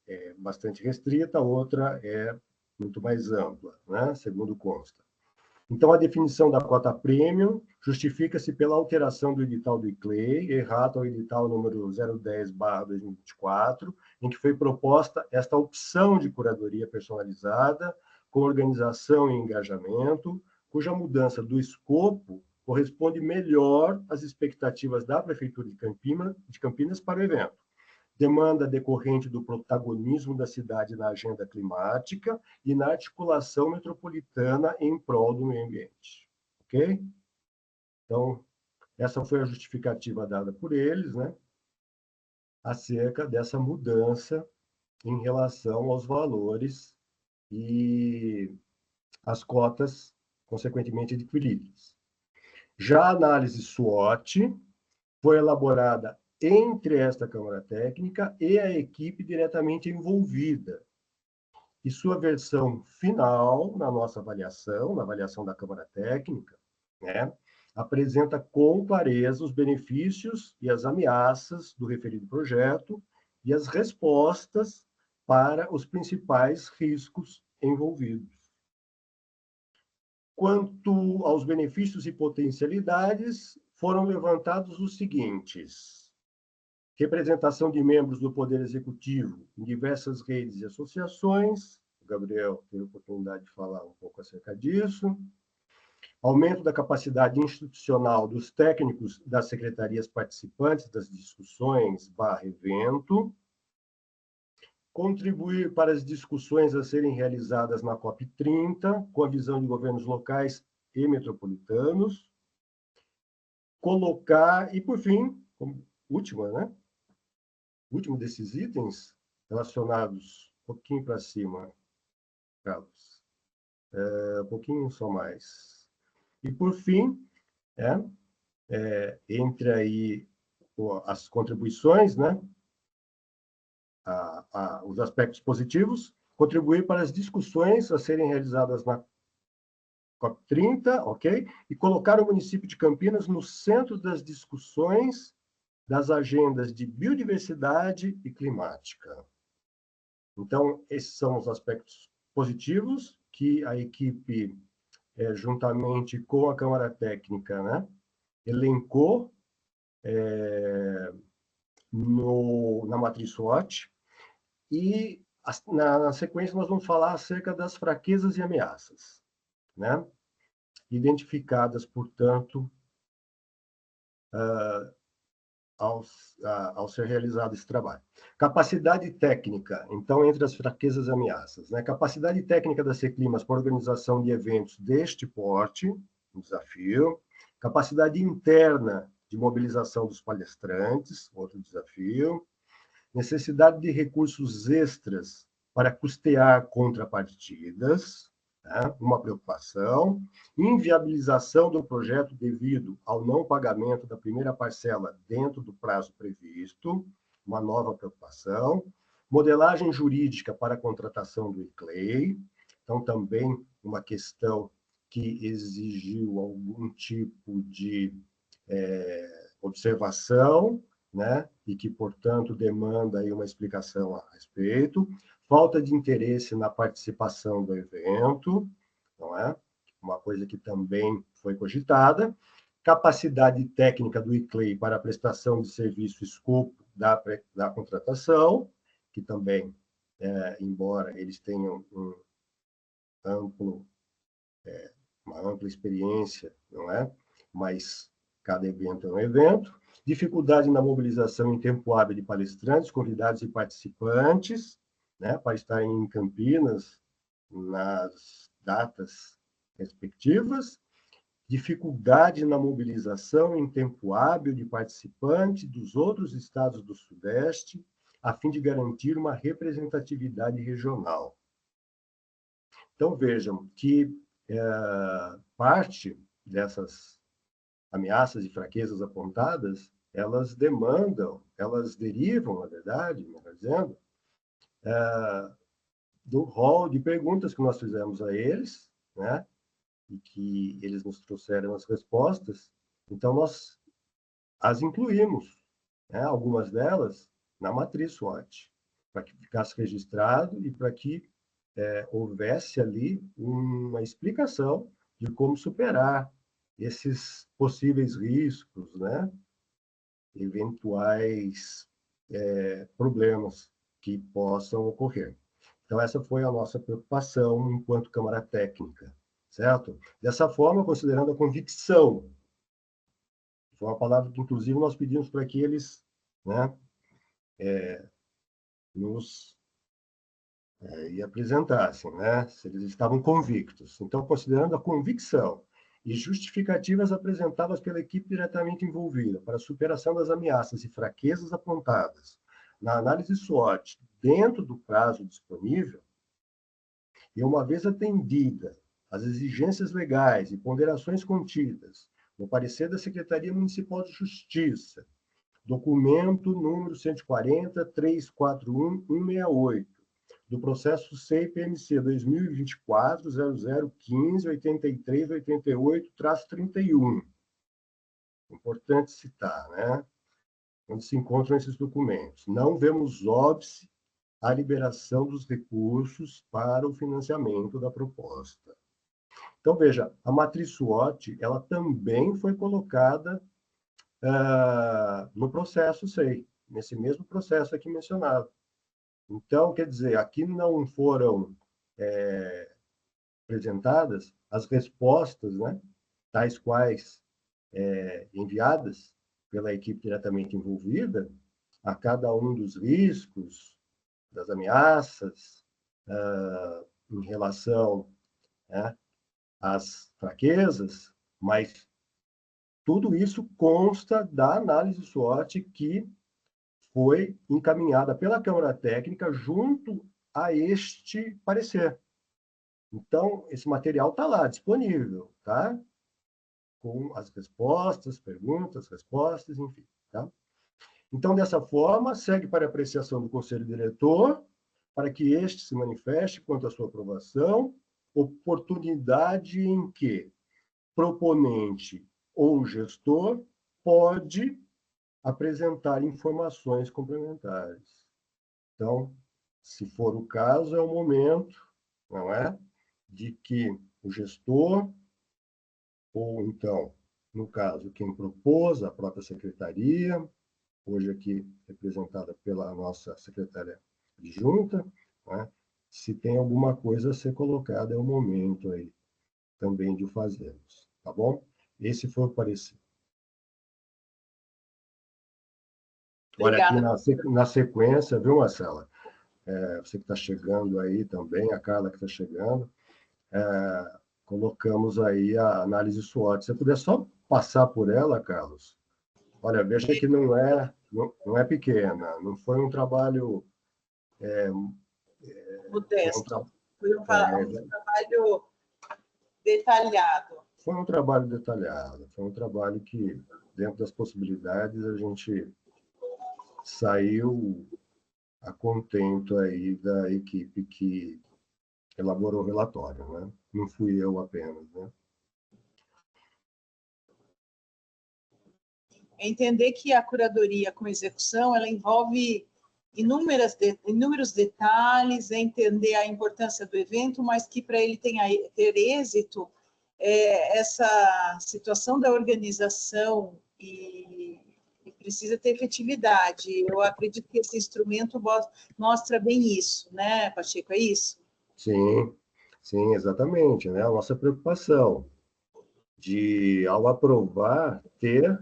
é bastante restrita, a outra é muito mais ampla, né? Segundo consta. Então, a definição da cota premium justifica-se pela alteração do edital do ICLEI, errado ao edital número 010/2024, em que foi proposta esta opção de curadoria personalizada, com organização e engajamento, cuja mudança do escopo corresponde melhor às expectativas da Prefeitura de Campinas para o evento. Demanda decorrente do protagonismo da cidade na agenda climática e na articulação metropolitana em prol do meio ambiente. Ok? Então, essa foi a justificativa dada por eles, né, acerca dessa mudança em relação aos valores e as cotas, consequentemente, adquiridas. Já a análise SWOT foi elaborada entre esta Câmara Técnica e a equipe diretamente envolvida. E sua versão final, na nossa avaliação, na avaliação da Câmara Técnica, né, apresenta com clareza os benefícios e as ameaças do referido projeto e as respostas para os principais riscos envolvidos. Quanto aos benefícios e potencialidades, foram levantados os seguintes: representação de membros do Poder Executivo em diversas redes e associações, o Gabriel teve a oportunidade de falar um pouco acerca disso, aumento da capacidade institucional dos técnicos das secretarias participantes das discussões /evento, contribuir para as discussões a serem realizadas na COP30, com a visão de governos locais e metropolitanos, colocar, e por fim, como última, né? Último desses itens, relacionados um pouquinho para cima, Carlos, um pouquinho só mais. E por fim, entre aí as contribuições, né? Os aspectos positivos, contribuir para as discussões a serem realizadas na COP30, ok? E colocar o município de Campinas no centro das discussões das agendas de biodiversidade e climática. Então, esses são os aspectos positivos que a equipe, juntamente com a Câmara Técnica, né, elencou na matriz SWOT, e na sequência nós vamos falar acerca das fraquezas e ameaças, né, identificadas, portanto, ao ser realizado esse trabalho. Capacidade técnica, então, entre as fraquezas e ameaças, né? Capacidade técnica da Seclimas para a organização de eventos deste porte, um desafio. Capacidade interna de mobilização dos palestrantes, outro desafio. Necessidade de recursos extras para custear contrapartidas, né? Uma preocupação. Inviabilização do projeto devido ao não pagamento da primeira parcela dentro do prazo previsto, uma nova preocupação. Modelagem jurídica para a contratação do ICLEI, então também uma questão que exigiu algum tipo de observação, né? E que, portanto, demanda aí uma explicação a respeito. Falta de interesse na participação do evento, não é? Uma coisa que também foi cogitada. Capacidade técnica do ICLEI para a prestação de serviço e escopo da contratação, que também, embora eles tenham uma ampla experiência, não é? Mas cada evento é um evento. Dificuldade na mobilização em tempo hábil de palestrantes, convidados e participantes, né, para estarem em Campinas nas datas respectivas. Dificuldade na mobilização em tempo hábil de participantes dos outros estados do Sudeste, a fim de garantir uma representatividade regional. Então, vejam que parte dessas ameaças e fraquezas apontadas, elas derivam, na verdade, melhor dizendo, do rol de perguntas que nós fizemos a eles, né, e que eles nos trouxeram as respostas. Então, nós as incluímos, né, algumas delas na matriz SWOT. para que ficasse registrado e para que houvesse ali uma explicação de como superar esses possíveis riscos, né? Eventuais problemas que possam ocorrer. Então, essa foi a nossa preocupação enquanto Câmara Técnica, certo? Dessa forma, considerando a convicção, foi uma palavra que, inclusive, nós pedimos para que eles, né, nos apresentassem, né, se eles estavam convictos. Então, considerando a convicção e justificativas apresentadas pela equipe diretamente envolvida para a superação das ameaças e fraquezas apontadas na análise SWOT dentro do prazo disponível, e uma vez atendida as exigências legais e ponderações contidas no parecer da Secretaria Municipal de Justiça, documento número 140.341.168, do processo CIPMC 2024 0015 83 88-31. Importante citar, né? Onde se encontram esses documentos. Não vemos óbice a liberação dos recursos para o financiamento da proposta. Então, veja, a matriz SWOT, ela também foi colocada no processo SEI, nesse mesmo processo aqui mencionado. Então, quer dizer, aqui não foram apresentadas as respostas, né, tais quais enviadas pela equipe diretamente envolvida a cada um dos riscos, das ameaças, em relação, né, às fraquezas, mas tudo isso consta da análise SWOT que foi encaminhada pela Câmara Técnica junto a este parecer. Então, esse material está lá, disponível, tá? Com as respostas, perguntas, respostas, enfim, tá? Então, dessa forma, segue para apreciação do Conselho Diretor, para que este se manifeste quanto à sua aprovação, oportunidade em que proponente ou gestor pode apresentar informações complementares. Então, se for o caso, é o momento, não é, de que o gestor, ou então, no caso, quem propôs, a própria secretaria, hoje aqui representada pela nossa secretária adjunta, né, se tem alguma coisa a ser colocada, é o momento aí também de o fazermos, tá bom? Esse foi o parecer. Olha, aqui na sequência, viu, Marcela? Você que está chegando aí também, a Carla que está chegando, colocamos aí a análise SWOT. Se você puder só passar por ela, Carlos. Olha, veja que não é pequena, não foi um trabalho... Modesto. Foi um trabalho detalhado. Foi um trabalho detalhado, foi um trabalho que, dentro das possibilidades, a gente saiu a contento aí da equipe que elaborou o relatório, né? Não fui eu apenas, né? Entender que a curadoria com execução, ela envolve inúmeros detalhes, entender a importância do evento, mas que para ele ter êxito, essa situação da organização e precisa ter efetividade. Eu acredito que esse instrumento mostra bem isso, né, Pacheco? É isso? Sim, sim, exatamente, né? A nossa preocupação de, ao aprovar, ter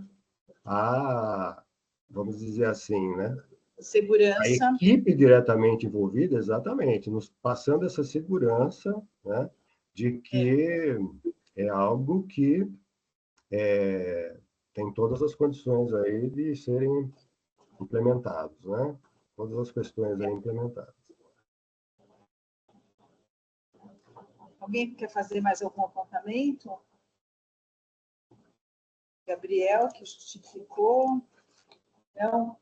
vamos dizer assim, né? Segurança. A equipe diretamente envolvida, exatamente, nos passando essa segurança, né? De que é algo que tem todas as condições aí de serem implementados, né? Todas as questões aí implementadas. Alguém quer fazer mais algum apontamento? Gabriel, que justificou. Não?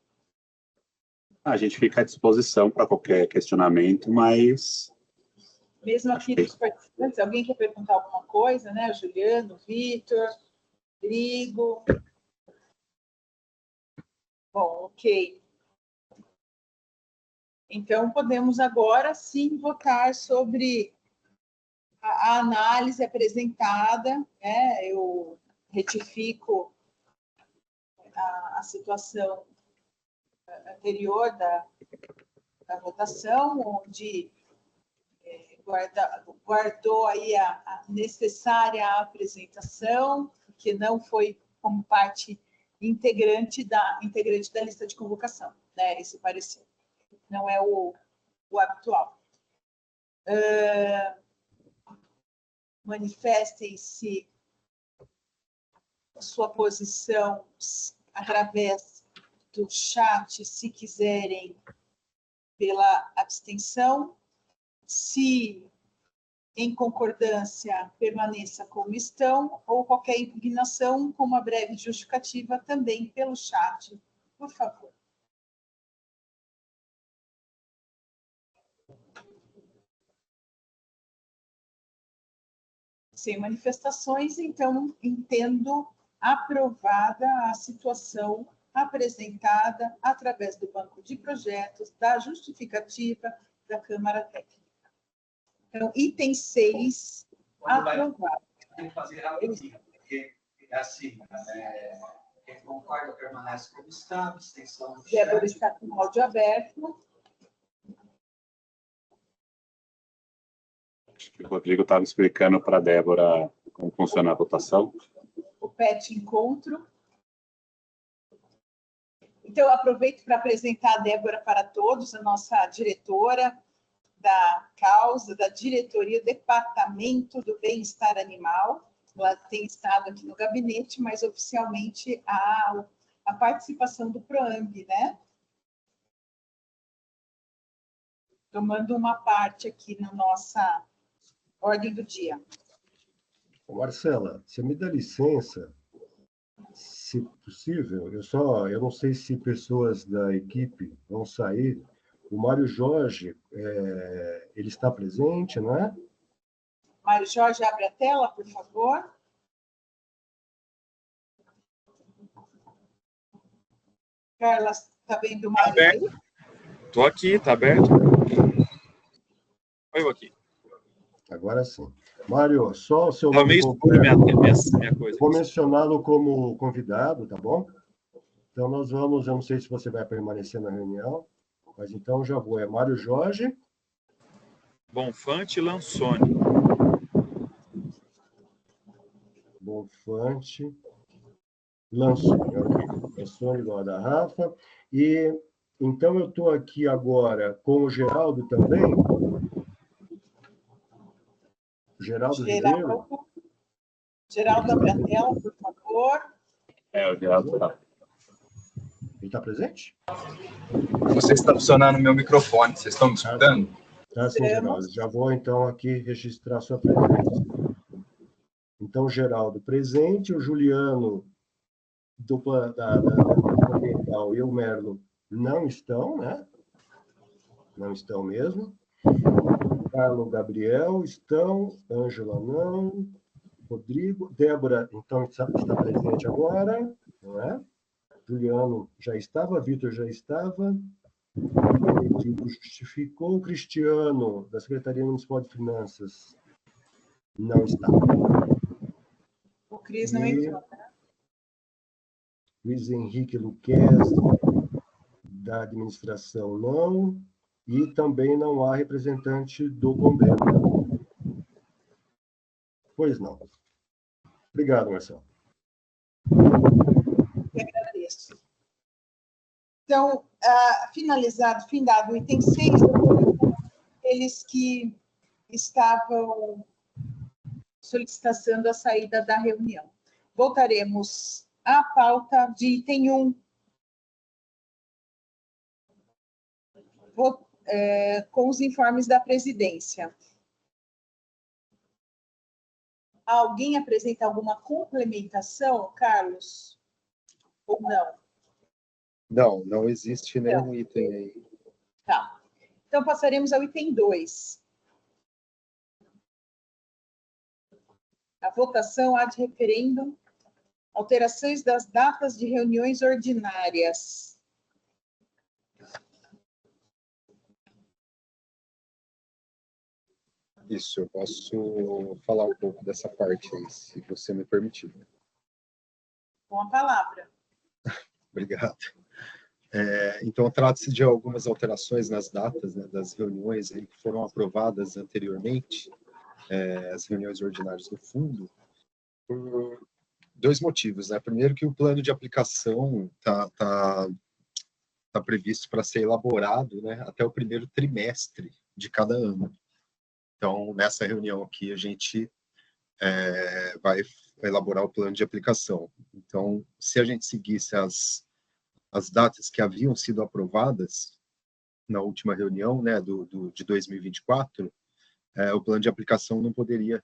A gente fica à disposição para qualquer questionamento, mas... Mesmo aqui dos participantes, alguém quer perguntar alguma coisa, né? Juliano, Vitor, Rodrigo. Bom, ok. Então, podemos agora sim votar sobre a análise apresentada, né? Eu retifico a situação anterior da votação, onde guardou aí a necessária apresentação, que não foi como parte integrante da lista de convocação, né? Esse parecer não é o habitual. Manifestem-se sua posição através do chat, se quiserem, pela abstenção. Se em concordância, permaneça como estão, ou qualquer impugnação, com uma breve justificativa, também pelo chat, por favor. Sem manifestações, então, entendo aprovada a situação apresentada através do banco de projetos, da justificativa da Câmara Técnica. Então, item 6, aprovado. Tem que fazer rapidinho, porque é assim, quem concorda permanece como está, abstenção. Débora está com o áudio aberto. Acho que o Rodrigo estava explicando para a Débora como funciona a votação. O PET encontro. Então, eu aproveito para apresentar a Débora para todos, a nossa diretora da causa, da diretoria, Departamento do Bem-Estar Animal. Ela tem estado aqui no gabinete, mas oficialmente a participação do PROAMB, né? Tomando uma parte aqui na nossa ordem do dia. Marcela, você me dá licença, se possível, eu não sei se pessoas da equipe vão sair. O Mário Jorge, ele está presente, não é? Mário Jorge, abre a tela, por favor. Carla, está vendo o Mário aí? Estou aqui, está aberto. Olha eu aqui. Agora sim. Mário, só o seu Está nome meio escuro minha coisa. Vou mencioná-lo como convidado, tá bom? Então, nós vamos, eu não sei se você vai permanecer na reunião, mas então já vou. É Mário Jorge. Bonfante Lansoni. Bonfante Lansoni. Lansoni igual a da Rafa. E então eu estou aqui agora com o Geraldo também. Geraldo Ribeiro. Geraldo, abre a tela, por favor. O Geraldo está. Ele está presente? Não sei se está funcionando o meu microfone. Vocês estão me escutando? Tá sim, Geraldo. Já vou, então, aqui registrar sua presença. Então, Geraldo presente, o Juliano da Ambiental e o Merlo não estão, né? Não estão mesmo. Carlos, Gabriel estão, Ângela não, Rodrigo, Débora, então, está presente agora, não é? Juliano já estava, Vitor já estava, Benedito justificou, Cristiano, da Secretaria Municipal de Finanças, não está. O Cris não entrou, né? Luiz Henrique Luquez, da administração, não. E também não há representante do convênio. Pois não. Obrigado, Marcelo. Eu agradeço. Então, findado o item 6, aqueles que estavam solicitando a saída da reunião. Voltaremos à pauta de item 1. Com os informes da presidência. Alguém apresenta alguma complementação, Carlos? Ou não? Não existe nenhum item aí. Tá. Então, passaremos ao item 2. A votação ad referendum, alterações das datas de reuniões ordinárias. Isso, eu posso falar um pouco dessa parte aí, se você me permitir. Com a palavra. Obrigado. Então, trata-se de algumas alterações nas datas, né, das reuniões aí que foram aprovadas anteriormente, as reuniões ordinárias do fundo, por dois motivos, né? Primeiro, que o plano de aplicação tá previsto para ser elaborado, né, até o primeiro trimestre de cada ano. Então, nessa reunião aqui, a gente vai elaborar o plano de aplicação. Então, se a gente seguisse as datas que haviam sido aprovadas na última reunião, né, de 2024, o plano de aplicação não poderia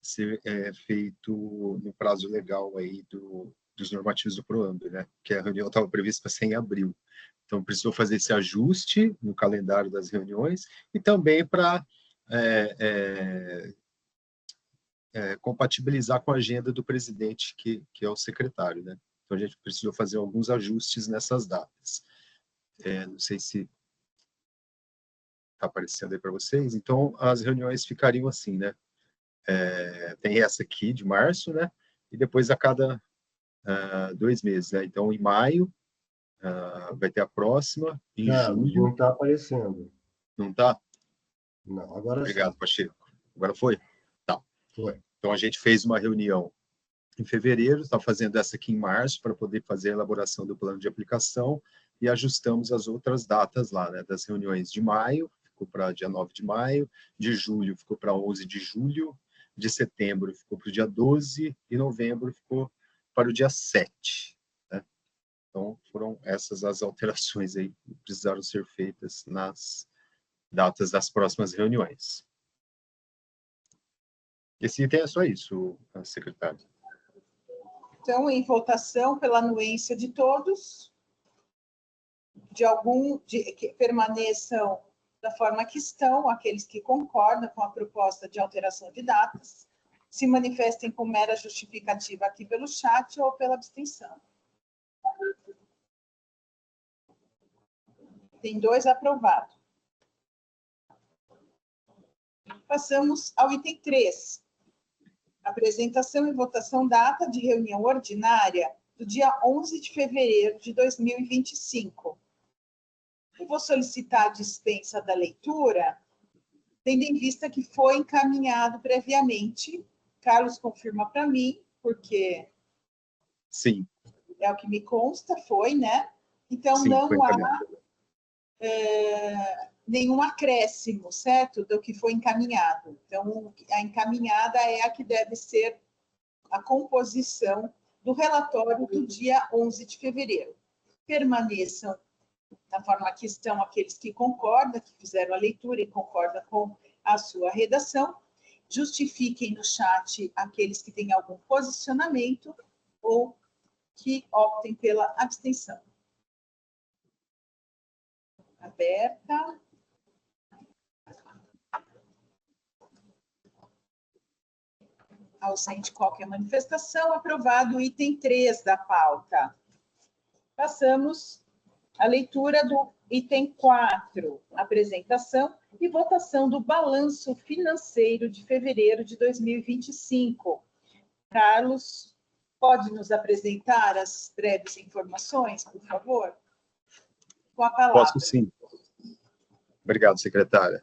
ser feito no prazo legal aí dos normativos do PROAMB, né, que a reunião estava prevista para ser em abril. Então, precisou fazer esse ajuste no calendário das reuniões e também para compatibilizar com a agenda do presidente, que é o secretário, né? Então, a gente precisou fazer alguns ajustes nessas datas. Não sei se está aparecendo aí para vocês. Então, as reuniões ficariam assim, né? Tem essa aqui, de março, né? E depois a cada 2 meses, né? Então, em maio, vai ter a próxima, em julho... Não está aparecendo. Não está? Não, agora Obrigado, sim. Pacheco. Agora foi? Tá. Foi. Então, a gente fez uma reunião em fevereiro, está fazendo essa aqui em março, para poder fazer a elaboração do plano de aplicação, e ajustamos as outras datas lá, né, das reuniões de maio, ficou para dia 9 de maio, de julho ficou para 11 de julho, de setembro ficou para o dia 12, e novembro ficou para o dia 7. Né? Então, foram essas as alterações aí que precisaram ser feitas nas datas das próximas reuniões. Esse item é só isso, secretário. Então, em votação pela anuência de todos, que permaneçam da forma que estão, aqueles que concordam com a proposta de alteração de datas, se manifestem com mera justificativa aqui pelo chat ou pela abstenção. Tem 2 aprovados. Passamos ao item 3. Apresentação e votação data de reunião ordinária do dia 11 de fevereiro de 2025. Eu vou solicitar a dispensa da leitura, tendo em vista que foi encaminhado previamente. Carlos confirma para mim, porque... Sim. É o que me consta, foi, né? Então, sim, não há nenhum acréscimo, certo? Do que foi encaminhado. Então, a encaminhada é a que deve ser a composição do relatório do dia 11 de fevereiro. Permaneçam da forma que estão aqueles que concordam, que fizeram a leitura e concordam com a sua redação. Justifiquem no chat aqueles que têm algum posicionamento ou que optem pela abstenção. Aberta. Ausente qualquer manifestação, aprovado o item 3 da pauta. Passamos à leitura do item 4, apresentação e votação do balanço financeiro de fevereiro de 2025. Carlos, pode nos apresentar as breves informações, por favor? Com a palavra. Posso sim. Obrigado, secretária.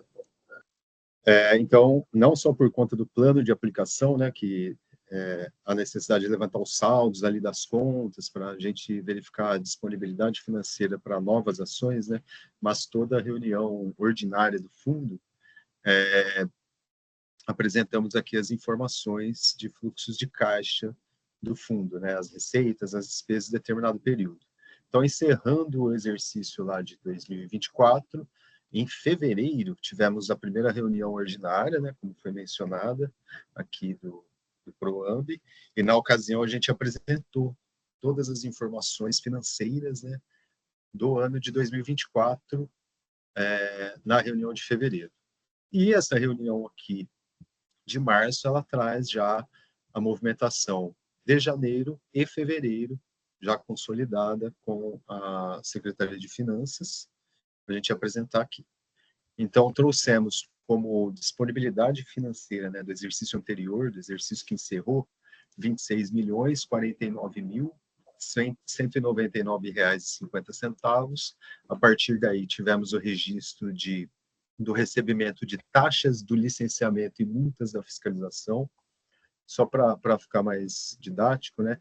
Então, não só por conta do plano de aplicação, né, que a necessidade de levantar os saldos ali das contas, para a gente verificar a disponibilidade financeira para novas ações, né, mas toda a reunião ordinária do fundo, apresentamos aqui as informações de fluxos de caixa do fundo, né, as receitas, as despesas de determinado período. Então, encerrando o exercício lá de 2024, em fevereiro, tivemos a primeira reunião ordinária, né, como foi mencionada aqui do PROAMB, e na ocasião a gente apresentou todas as informações financeiras, né, do ano de 2024 na reunião de fevereiro. E essa reunião aqui de março, ela traz já a movimentação de janeiro e fevereiro, já consolidada com a Secretaria de Finanças, para a gente apresentar aqui. Então, trouxemos como disponibilidade financeira, né, do exercício anterior, do exercício que encerrou, R$ 26.049.199,50. A partir daí, tivemos o registro do recebimento de taxas do licenciamento e multas da fiscalização. Só para ficar mais didático, né,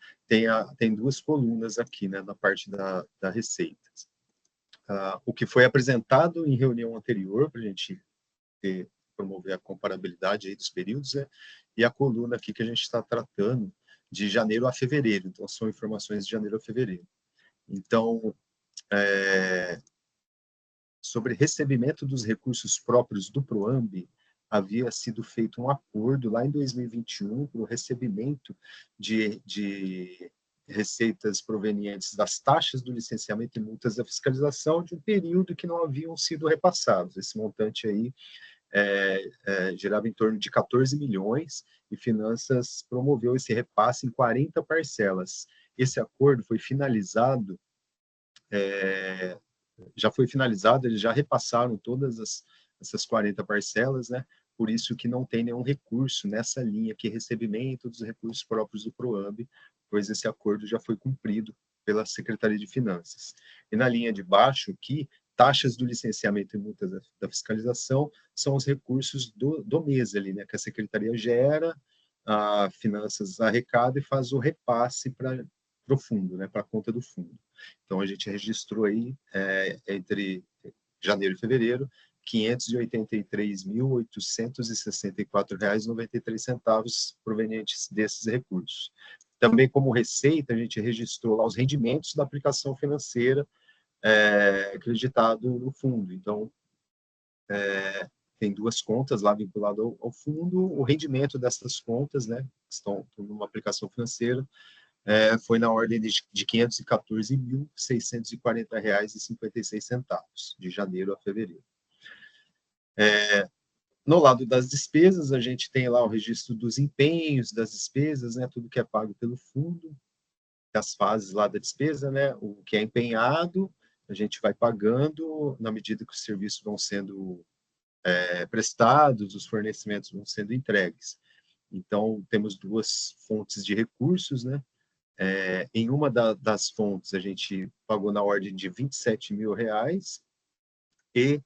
tem duas colunas aqui, né, na parte da receita. O que foi apresentado em reunião anterior, para a gente promover a comparabilidade aí dos períodos, e a coluna aqui que a gente está tratando de janeiro a fevereiro. Então, são informações de janeiro a fevereiro. Então, sobre recebimento dos recursos próprios do PROAMB, havia sido feito um acordo lá em 2021 para o recebimento de receitas provenientes das taxas do licenciamento e multas da fiscalização de um período que não haviam sido repassados. Esse montante aí girava em torno de 14 milhões, e Finanças promoveu esse repasse em 40 parcelas. Esse acordo foi finalizado, já foi finalizado, eles já repassaram todas essas 40 parcelas, né? Por isso que não tem nenhum recurso nessa linha aqui, recebimento dos recursos próprios do PROAMB, pois esse acordo já foi cumprido pela Secretaria de Finanças. E na linha de baixo aqui, taxas do licenciamento e multas da fiscalização são os recursos do mês ali, né, que a Secretaria gera, a Finanças arrecada e faz o repasse para o fundo, né, para a conta do fundo. Então, a gente registrou aí, entre janeiro e fevereiro, R$ 583.864,93 provenientes desses recursos. Também, como receita, a gente registrou lá os rendimentos da aplicação financeira acreditado no fundo. Então, tem duas contas lá vinculadas ao fundo. O rendimento dessas contas, né, que estão numa aplicação financeira, foi na ordem de R$ 514.640,56, de janeiro a fevereiro. No lado das despesas, a gente tem lá o registro dos empenhos das despesas, né, tudo que é pago pelo fundo, as fases lá da despesa, né, o que é empenhado, a gente vai pagando na medida que os serviços vão sendo prestados, os fornecimentos vão sendo entregues. Então, temos duas fontes de recursos, né? Em uma das fontes, a gente pagou na ordem de R$ 27 mil, e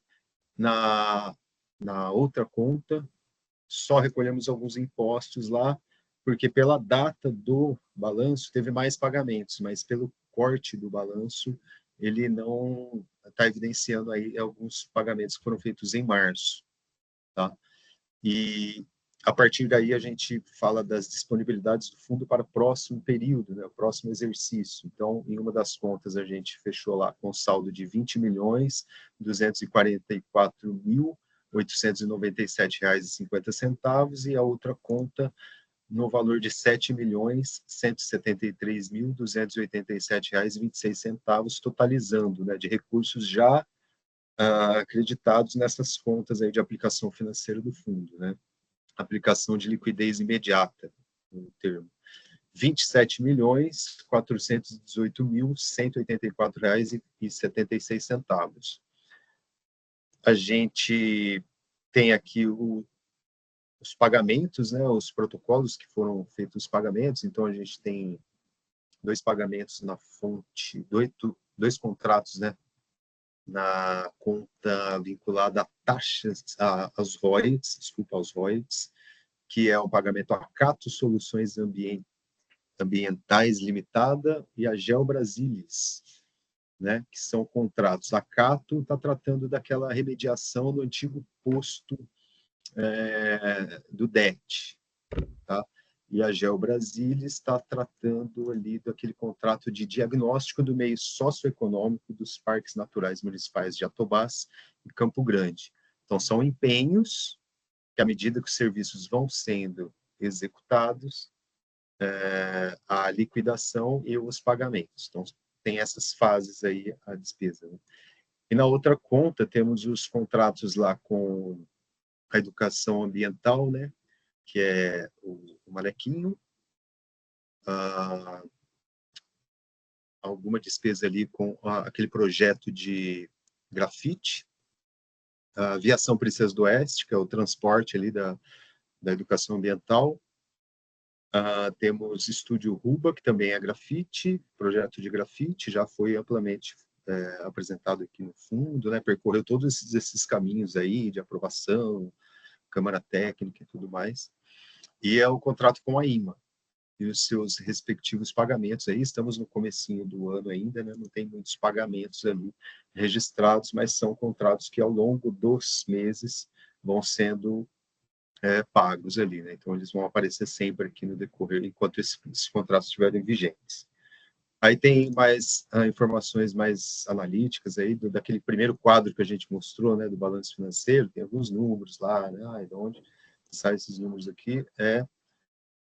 na outra conta, só recolhemos alguns impostos lá, porque pela data do balanço teve mais pagamentos, mas pelo corte do balanço, ele não está evidenciando aí alguns pagamentos que foram feitos em março, tá? E a partir daí a gente fala das disponibilidades do fundo para o próximo período, né, o próximo exercício. Então, em uma das contas a gente fechou lá com saldo de R$ 20.244.897,50, e a outra conta no valor de R$ 7.173.287,26, totalizando, né, de recursos já acreditados nessas contas aí de aplicação financeira do fundo, né? Aplicação de liquidez imediata, no termo. R$ 27.418.184,76. A gente tem aqui os pagamentos, né, os protocolos que foram feitos os pagamentos. Então, a gente tem dois pagamentos na fonte, dois contratos, né, na conta vinculada a taxas, aos royalties, que é um pagamento a Cato Soluções Ambientais Limitada e a Geobrasilis, né, que são contratos. A Cato está tratando daquela remediação do antigo posto do DET, tá? E a Geobrasilis está tratando ali daquele contrato de diagnóstico do meio socioeconômico dos parques naturais municipais de Jatobás e Campo Grande. Então, são empenhos que, à medida que os serviços vão sendo executados, a liquidação e os pagamentos. Então, tem essas fases aí, a despesa, né? E na outra conta, temos os contratos lá com a educação ambiental, né, que é o Manequinho, alguma despesa ali com aquele projeto de grafite, a Aviação Princesa do Oeste, que é o transporte ali da educação ambiental. Temos Estúdio Ruba, que também é grafite, projeto de grafite, já foi amplamente apresentado aqui no fundo, né? Percorreu todos esses caminhos aí de aprovação, Câmara Técnica e tudo mais. E é o contrato com a IMA e os seus respectivos pagamentos aí. Estamos no comecinho do ano ainda, né? Não tem muitos pagamentos ali registrados, mas são contratos que ao longo dos meses vão sendo pagos ali, né? Então eles vão aparecer sempre aqui no decorrer enquanto esses contratos estiverem vigentes. Aí tem mais informações mais analíticas aí daquele primeiro quadro que a gente mostrou, né, do balanço financeiro. Tem alguns números lá, né? De onde saem esses números aqui?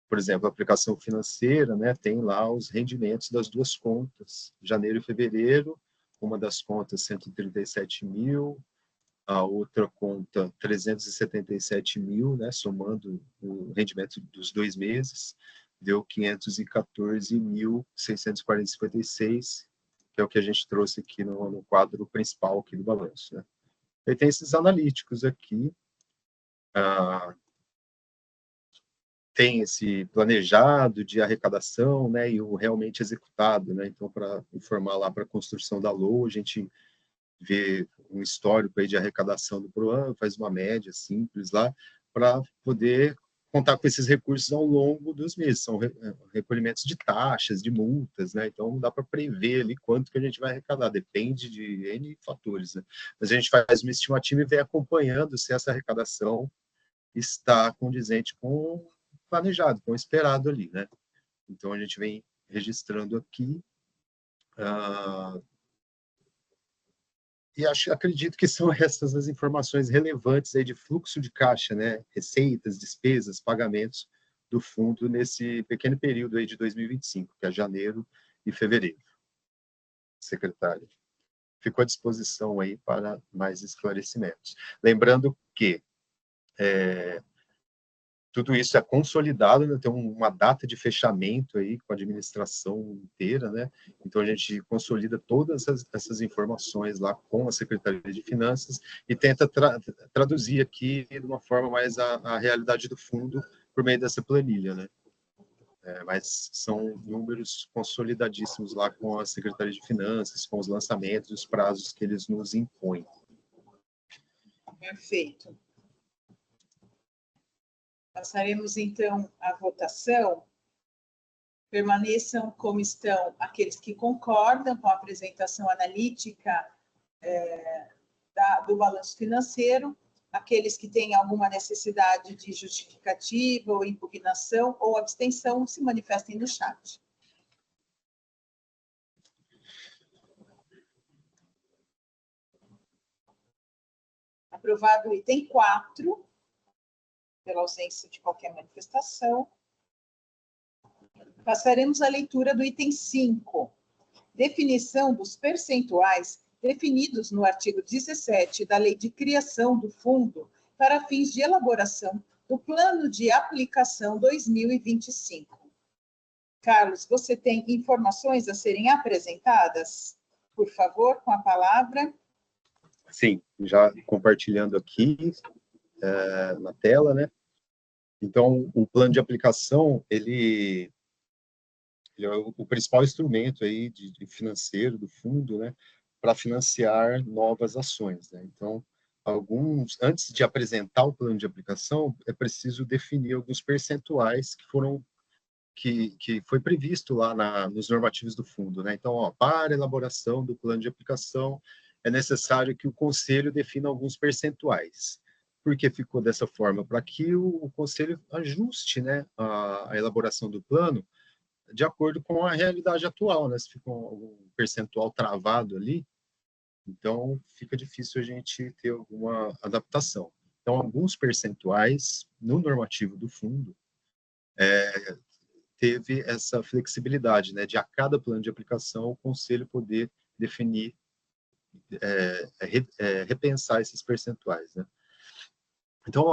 Por exemplo, a aplicação financeira, né, tem lá os rendimentos das duas contas, janeiro e fevereiro. Uma das contas 137 mil, a outra conta 377 mil, né, somando o rendimento dos 2 meses, deu 514.656, que é o que a gente trouxe aqui no quadro principal aqui do balanço, né. E tem esses analíticos aqui, tem esse planejado de arrecadação, né, e o realmente executado, né. Então, para informar lá para a construção da LOA, a gente vê um histórico aí de arrecadação do PROAM, faz uma média simples lá, para poder contar com esses recursos ao longo dos meses. São recolhimentos de taxas, de multas, né? Então, dá para prever ali quanto que a gente vai arrecadar, depende de N fatores, né? Mas a gente faz uma estimativa e vem acompanhando se essa arrecadação está condizente com o planejado, com o esperado ali, né? Então, a gente vem registrando aqui, e acredito que são essas as informações relevantes aí de fluxo de caixa, né? Receitas, despesas, pagamentos do fundo nesse pequeno período aí de 2025, que é janeiro e fevereiro. Secretário, fico à disposição aí para mais esclarecimentos. Lembrando que tudo isso é consolidado, né? Tem uma data de fechamento aí com a administração inteira, né? Então a gente consolida todas essas informações lá com a Secretaria de Finanças e tenta traduzir aqui de uma forma mais a realidade do fundo por meio dessa planilha, né? Mas são números consolidadíssimos lá com a Secretaria de Finanças, com os lançamentos, os prazos que eles nos impõem. Perfeito. Passaremos, então, à votação. Permaneçam como estão aqueles que concordam com a apresentação analítica do balanço financeiro, aqueles que têm alguma necessidade de justificativa ou impugnação ou abstenção, se manifestem no chat. Aprovado o item 4. Pela ausência de qualquer manifestação. Passaremos à leitura do item 5. Definição dos percentuais definidos no artigo 17 da Lei de Criação do Fundo para fins de elaboração do Plano de Aplicação 2025. Carlos, você tem informações a serem apresentadas? Por favor, com a palavra. Sim, já compartilhando aqui na tela, né? Então, o plano de aplicação, ele é o principal instrumento aí de financeiro do fundo, né, para financiar novas ações, né? Então, antes de apresentar o plano de aplicação, é preciso definir alguns percentuais que foi previsto lá nos normativos do fundo, né? Então, para a elaboração do plano de aplicação, é necessário que o conselho defina alguns percentuais. Por que ficou dessa forma? Para que o conselho ajuste, né, a elaboração do plano de acordo com a realidade atual, né? Se fica um percentual travado ali, então fica difícil a gente ter alguma adaptação. Então, alguns percentuais no normativo do fundo teve essa flexibilidade, né, de a cada plano de aplicação o conselho poder definir, repensar esses percentuais, né? Então,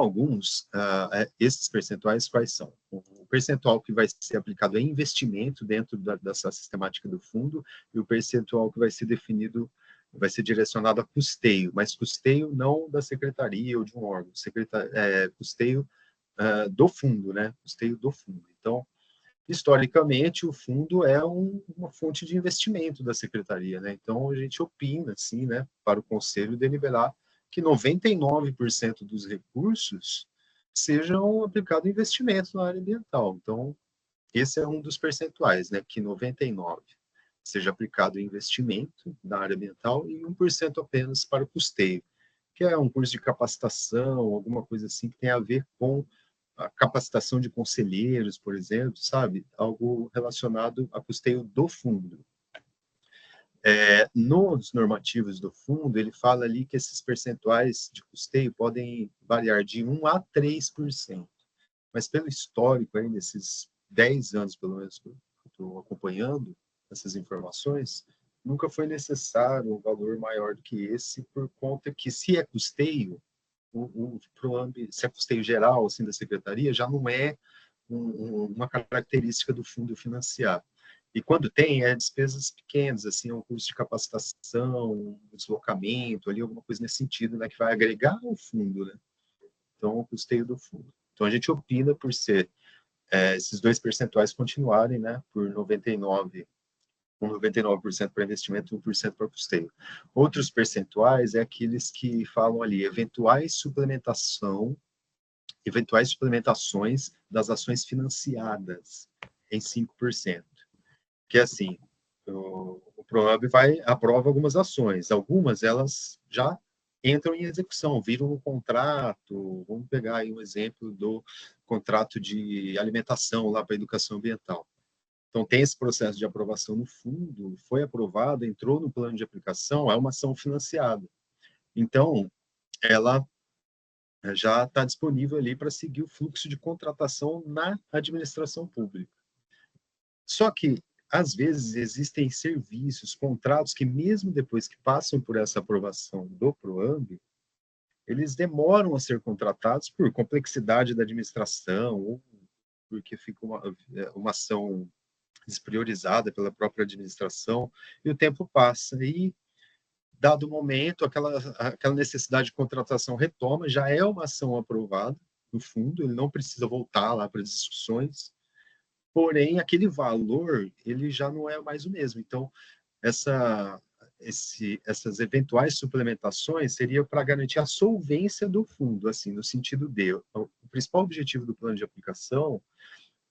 esses percentuais quais são? O percentual que vai ser aplicado em investimento dentro dessa sistemática do fundo e o percentual que vai ser definido vai ser direcionado a custeio, mas custeio não da secretaria ou de um órgão, custeio do fundo, né? Custeio do fundo. Então, historicamente, o fundo é uma fonte de investimento da secretaria, né? Então, a gente opina, assim, né, para o conselho deliberar que 99% dos recursos sejam aplicados em investimentos na área ambiental. Então, esse é um dos percentuais, né, que 99% seja aplicado em investimento na área ambiental e 1% apenas para o custeio, que é um curso de capacitação, alguma coisa assim que tem a ver com a capacitação de conselheiros, por exemplo, sabe? Algo relacionado a custeio do fundo. Nos normativos do fundo, ele fala ali que esses percentuais de custeio podem variar de 1% a 3%. Mas pelo histórico, aí, nesses 10 anos, pelo menos, que eu estou acompanhando essas informações, nunca foi necessário um valor maior do que esse, por conta que, se é custeio, se é custeio geral, assim, da secretaria, já não é uma característica do fundo financiar. E quando tem, é despesas pequenas, assim, um curso de capacitação, um deslocamento, ali, alguma coisa nesse sentido, né, que vai agregar ao fundo, né? Então, o custeio do fundo. Então, a gente opina por ser esses 2 percentuais continuarem, né, por 99%, com 99% para investimento e 1% para custeio. Outros percentuais é aqueles que falam ali, eventuais suplementações das ações financiadas em 5%. Que é assim, o PROAMB aprova algumas ações, algumas elas já entram em execução, viram um contrato, vamos pegar aí um exemplo do contrato de alimentação lá para a educação ambiental. Então, tem esse processo de aprovação no fundo, foi aprovado, entrou no plano de aplicação, é uma ação financiada. Então, ela já está disponível ali para seguir o fluxo de contratação na administração pública. Só que, às vezes, existem serviços, contratos que, mesmo depois que passam por essa aprovação do PROAMB, eles demoram a ser contratados por complexidade da administração, ou porque fica uma ação despriorizada pela própria administração, e o tempo passa, e, dado o momento, aquela necessidade de contratação retoma, já é uma ação aprovada no fundo, ele não precisa voltar lá para as discussões, porém, aquele valor, ele já não é mais o mesmo. Então, essas eventuais suplementações seria para garantir a solvência do fundo, assim, no sentido de, o principal objetivo do plano de aplicação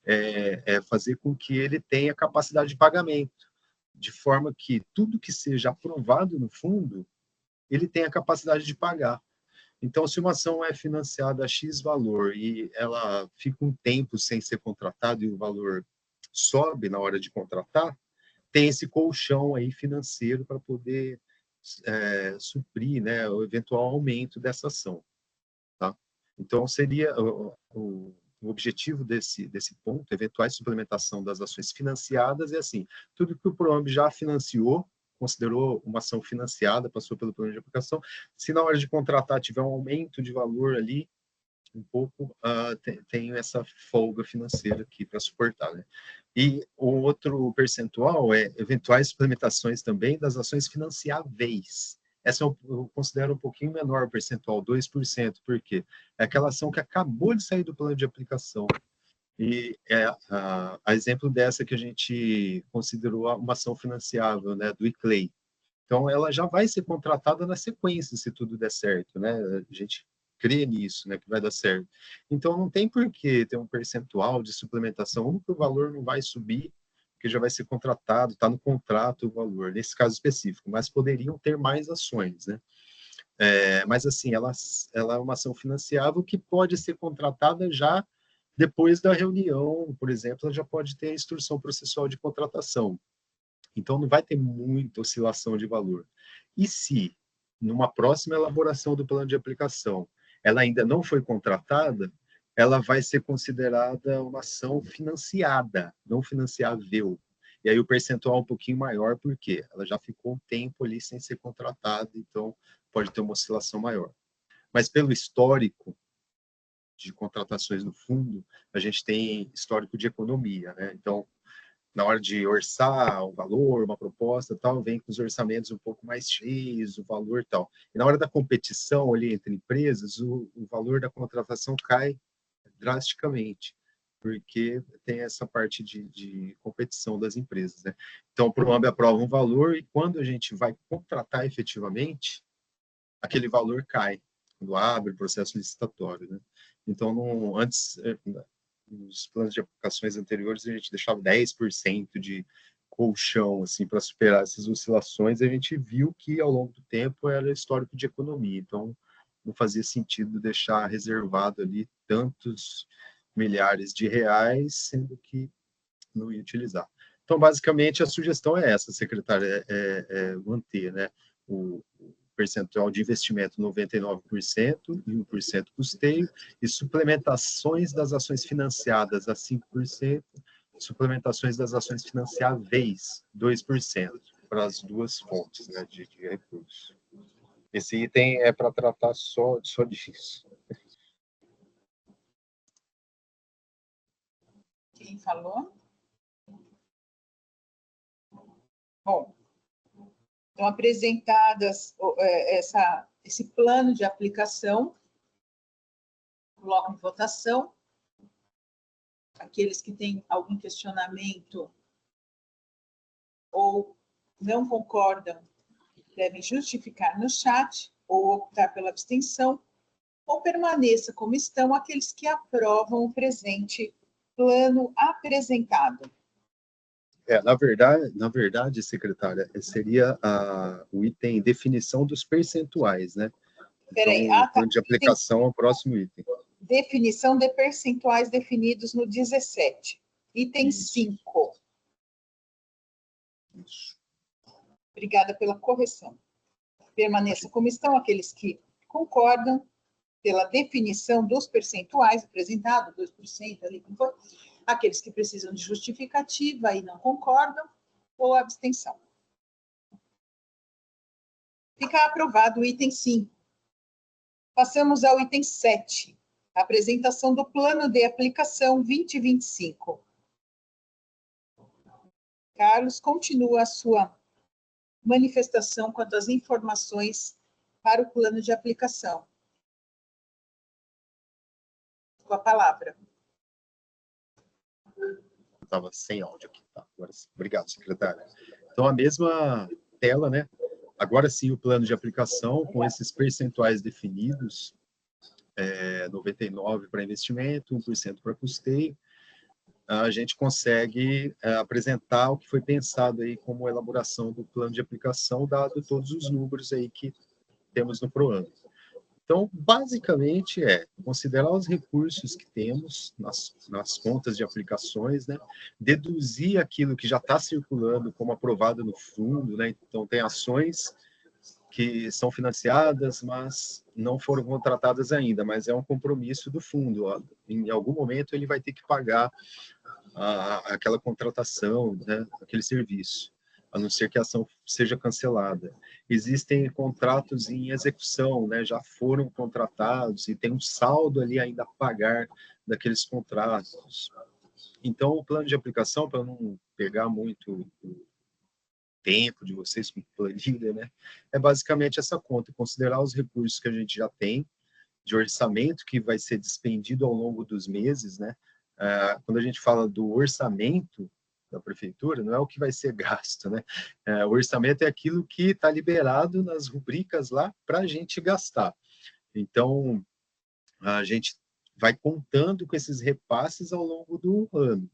é fazer com que ele tenha capacidade de pagamento, de forma que tudo que seja aprovado no fundo, ele tenha capacidade de pagar. Então, se uma ação é financiada a X valor e ela fica um tempo sem ser contratada e o valor sobe na hora de contratar, tem esse colchão aí financeiro para poder suprir, né, o eventual aumento dessa ação. Tá? Então, seria o objetivo desse ponto, eventuais suplementação das ações financiadas, é assim, tudo que o PROAMB já financiou, considerou uma ação financiada, passou pelo plano de aplicação, se na hora de contratar tiver um aumento de valor ali, um pouco, tem essa folga financeira aqui para suportar, né? E o outro percentual é eventuais suplementações também das ações financiáveis. Essa eu considero um pouquinho menor o percentual, 2%, porque é aquela ação que acabou de sair do plano de aplicação. E a exemplo dessa que a gente considerou uma ação financiável, né, do ICLEI. Então, ela já vai ser contratada na sequência, se tudo der certo, né? A gente crê nisso, né, que vai dar certo. Então, não tem por que ter um percentual de suplementação, o valor não vai subir, porque já vai ser contratado, está no contrato o valor, nesse caso específico, mas poderiam ter mais ações, né? Mas, assim, ela é uma ação financiável que pode ser contratada já depois da reunião, por exemplo, ela já pode ter a instrução processual de contratação. Então, não vai ter muita oscilação de valor. E se, numa próxima elaboração do plano de aplicação, ela ainda não foi contratada, ela vai ser considerada uma ação financiada, não financiável. E aí o percentual é um pouquinho maior, porque ela já ficou um tempo ali sem ser contratada, então pode ter uma oscilação maior. Mas pelo histórico de contratações no fundo, a gente tem histórico de economia, né? Então, na hora de orçar um valor, uma proposta, tal, vem com os orçamentos um pouco mais cheios, o valor tal. E na hora da competição ali entre empresas, o valor da contratação cai drasticamente, porque tem essa parte de competição das empresas, né? Então, o PROAMB aprova um valor e quando a gente vai contratar efetivamente, aquele valor cai, quando abre o processo licitatório, né? Então, antes, nos planos de aplicações anteriores, a gente deixava 10% de colchão, assim, para superar essas oscilações, a gente viu que, ao longo do tempo, era histórico de economia, então, não fazia sentido deixar reservado ali tantos milhares de reais, sendo que não ia utilizar. Então, basicamente, a sugestão é essa, secretária, manter, né, o percentual de investimento 99% e 1% custeio, e suplementações das ações financiadas a 5%, suplementações das ações financiáveis 2%, para as duas fontes, né, de recursos. Esse item é para tratar só disso. Quem falou? Bom, então, apresentadas esse plano de aplicação, coloco em votação. Aqueles que têm algum questionamento ou não concordam, devem justificar no chat, ou optar pela abstenção, ou permaneça como estão aqueles que aprovam o presente plano apresentado. Na verdade, secretária, seria o item definição dos percentuais, né? Peraí, então, o plano de aplicação é o próximo item. Definição de percentuais definidos no 17. Item 5. Isso. Obrigada pela correção. Permaneça como estão aqueles que concordam pela definição dos percentuais apresentados, 2%, ali como foi, aqueles que precisam de justificativa e não concordam, ou abstenção. Fica aprovado o item 5. Passamos ao item 7, apresentação do plano de aplicação 2025. Carlos, continua a sua manifestação quanto às informações para o plano de aplicação. Com a palavra. Estava sem áudio aqui, tá? Agora sim. Obrigado, secretária. Então, a mesma tela, né? Agora sim, o plano de aplicação com esses percentuais definidos, 99% para investimento, 1% para custeio, a gente consegue apresentar o que foi pensado aí como elaboração do plano de aplicação, dado todos os números aí que temos no PROAMB. Então, basicamente, considerar os recursos que temos nas contas de aplicações, né? Deduzir aquilo que já está circulando como aprovado no fundo, né? Então, tem ações que são financiadas, mas não foram contratadas ainda, mas é um compromisso do fundo. Ó. Em algum momento, ele vai ter que pagar aquela contratação, né? Aquele serviço, a não ser que a ação seja cancelada. Existem contratos em execução, né, já foram contratados e tem um saldo ali ainda a pagar daqueles contratos. Então, o plano de aplicação, para não pegar muito o tempo de vocês com planilha, né, é basicamente essa conta, considerar os recursos que a gente já tem, de orçamento que vai ser despendido ao longo dos meses, né, quando a gente fala do orçamento da prefeitura, não é o que vai ser gasto, né? O orçamento é aquilo que está liberado nas rubricas lá para a gente gastar. Então, a gente vai contando com esses repasses ao longo do ano,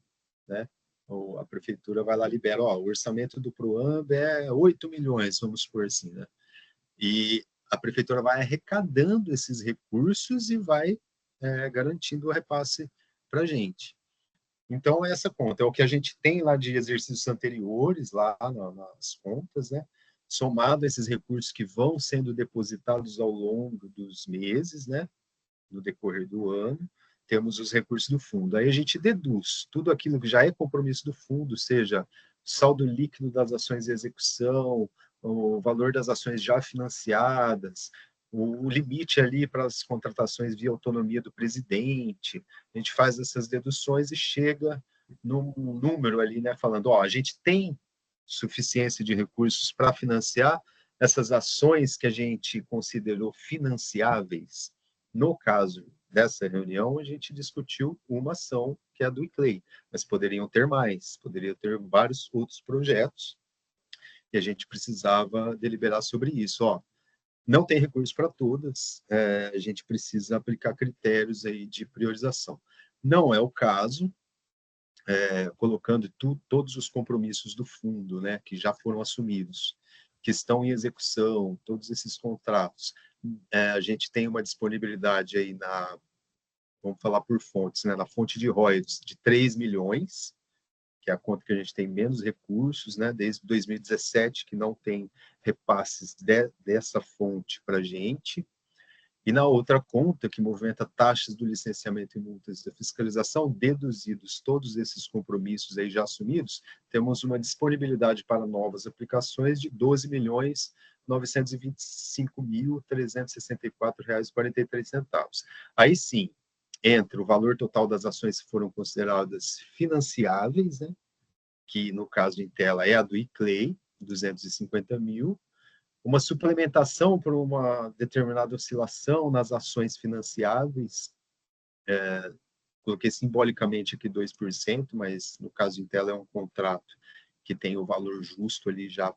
né? Ou a prefeitura vai lá e libera, o orçamento do PROAMB é 8 milhões, vamos supor assim, né? E a prefeitura vai arrecadando esses recursos e vai garantindo o repasse para a gente. Então, essa conta é o que a gente tem lá de exercícios anteriores, lá nas contas, né? Somado a esses recursos que vão sendo depositados ao longo dos meses, né? No decorrer do ano, temos os recursos do fundo. Aí a gente deduz tudo aquilo que já é compromisso do fundo, seja saldo líquido das ações em execução, o valor das ações já financiadas, o limite ali para as contratações via autonomia do presidente. A gente faz essas deduções e chega num número ali, né, falando, ó, a gente tem suficiência de recursos para financiar essas ações que a gente considerou financiáveis. No caso dessa reunião, a gente discutiu uma ação que é a do ICLEI, mas poderiam ter mais, poderiam ter vários outros projetos, e a gente precisava deliberar sobre isso. Ó, não tem recurso para todas, a gente precisa aplicar critérios aí de priorização. Não é o caso, colocando todos os compromissos do fundo, né, que já foram assumidos, que estão em execução, todos esses contratos. A gente tem uma disponibilidade aí vamos falar por fontes, né, na fonte de royalties de 3 milhões, que é a conta que a gente tem menos recursos, né, desde 2017, que não tem repasses dessa fonte para a gente. E na outra conta, que movimenta taxas do licenciamento e multas da fiscalização, deduzidos todos esses compromissos aí já assumidos, temos uma disponibilidade para novas aplicações de R$ 12.925.364,43. Aí sim, entre o valor total das ações que foram consideradas financiáveis, né, que no caso em tela é a do ICLEI, 250 mil, uma suplementação por uma determinada oscilação nas ações financiáveis, coloquei simbolicamente aqui 2%, mas no caso em tela é um contrato que tem o valor justo ali já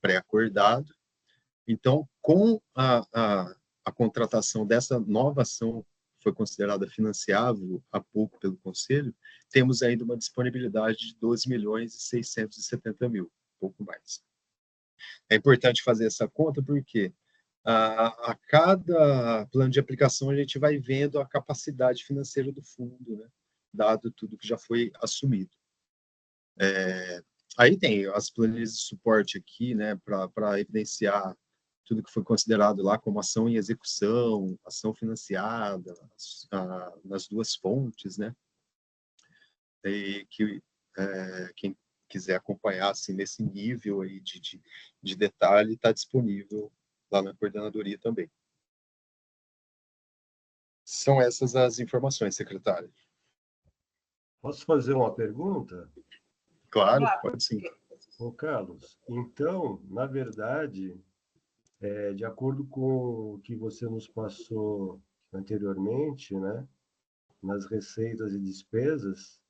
pré-acordado. Então, com a contratação dessa nova ação, foi considerada financiável há pouco pelo Conselho, temos ainda uma disponibilidade de 12.670.000, um pouco mais. É importante fazer essa conta porque a cada plano de aplicação a gente vai vendo a capacidade financeira do fundo, né, dado tudo que já foi assumido. Aí tem as planilhas de suporte aqui, né, para evidenciar tudo que foi considerado lá como ação em execução, ação financiada, nas duas fontes, né? E que quem quiser acompanhar assim, nesse nível aí de detalhe está disponível lá na coordenadoria também. São essas as informações, secretário. Posso fazer uma pergunta? Claro, pode sim. Ô, Carlos, então, na verdade, de acordo com o que você nos passou anteriormente, né, nas receitas e despesas,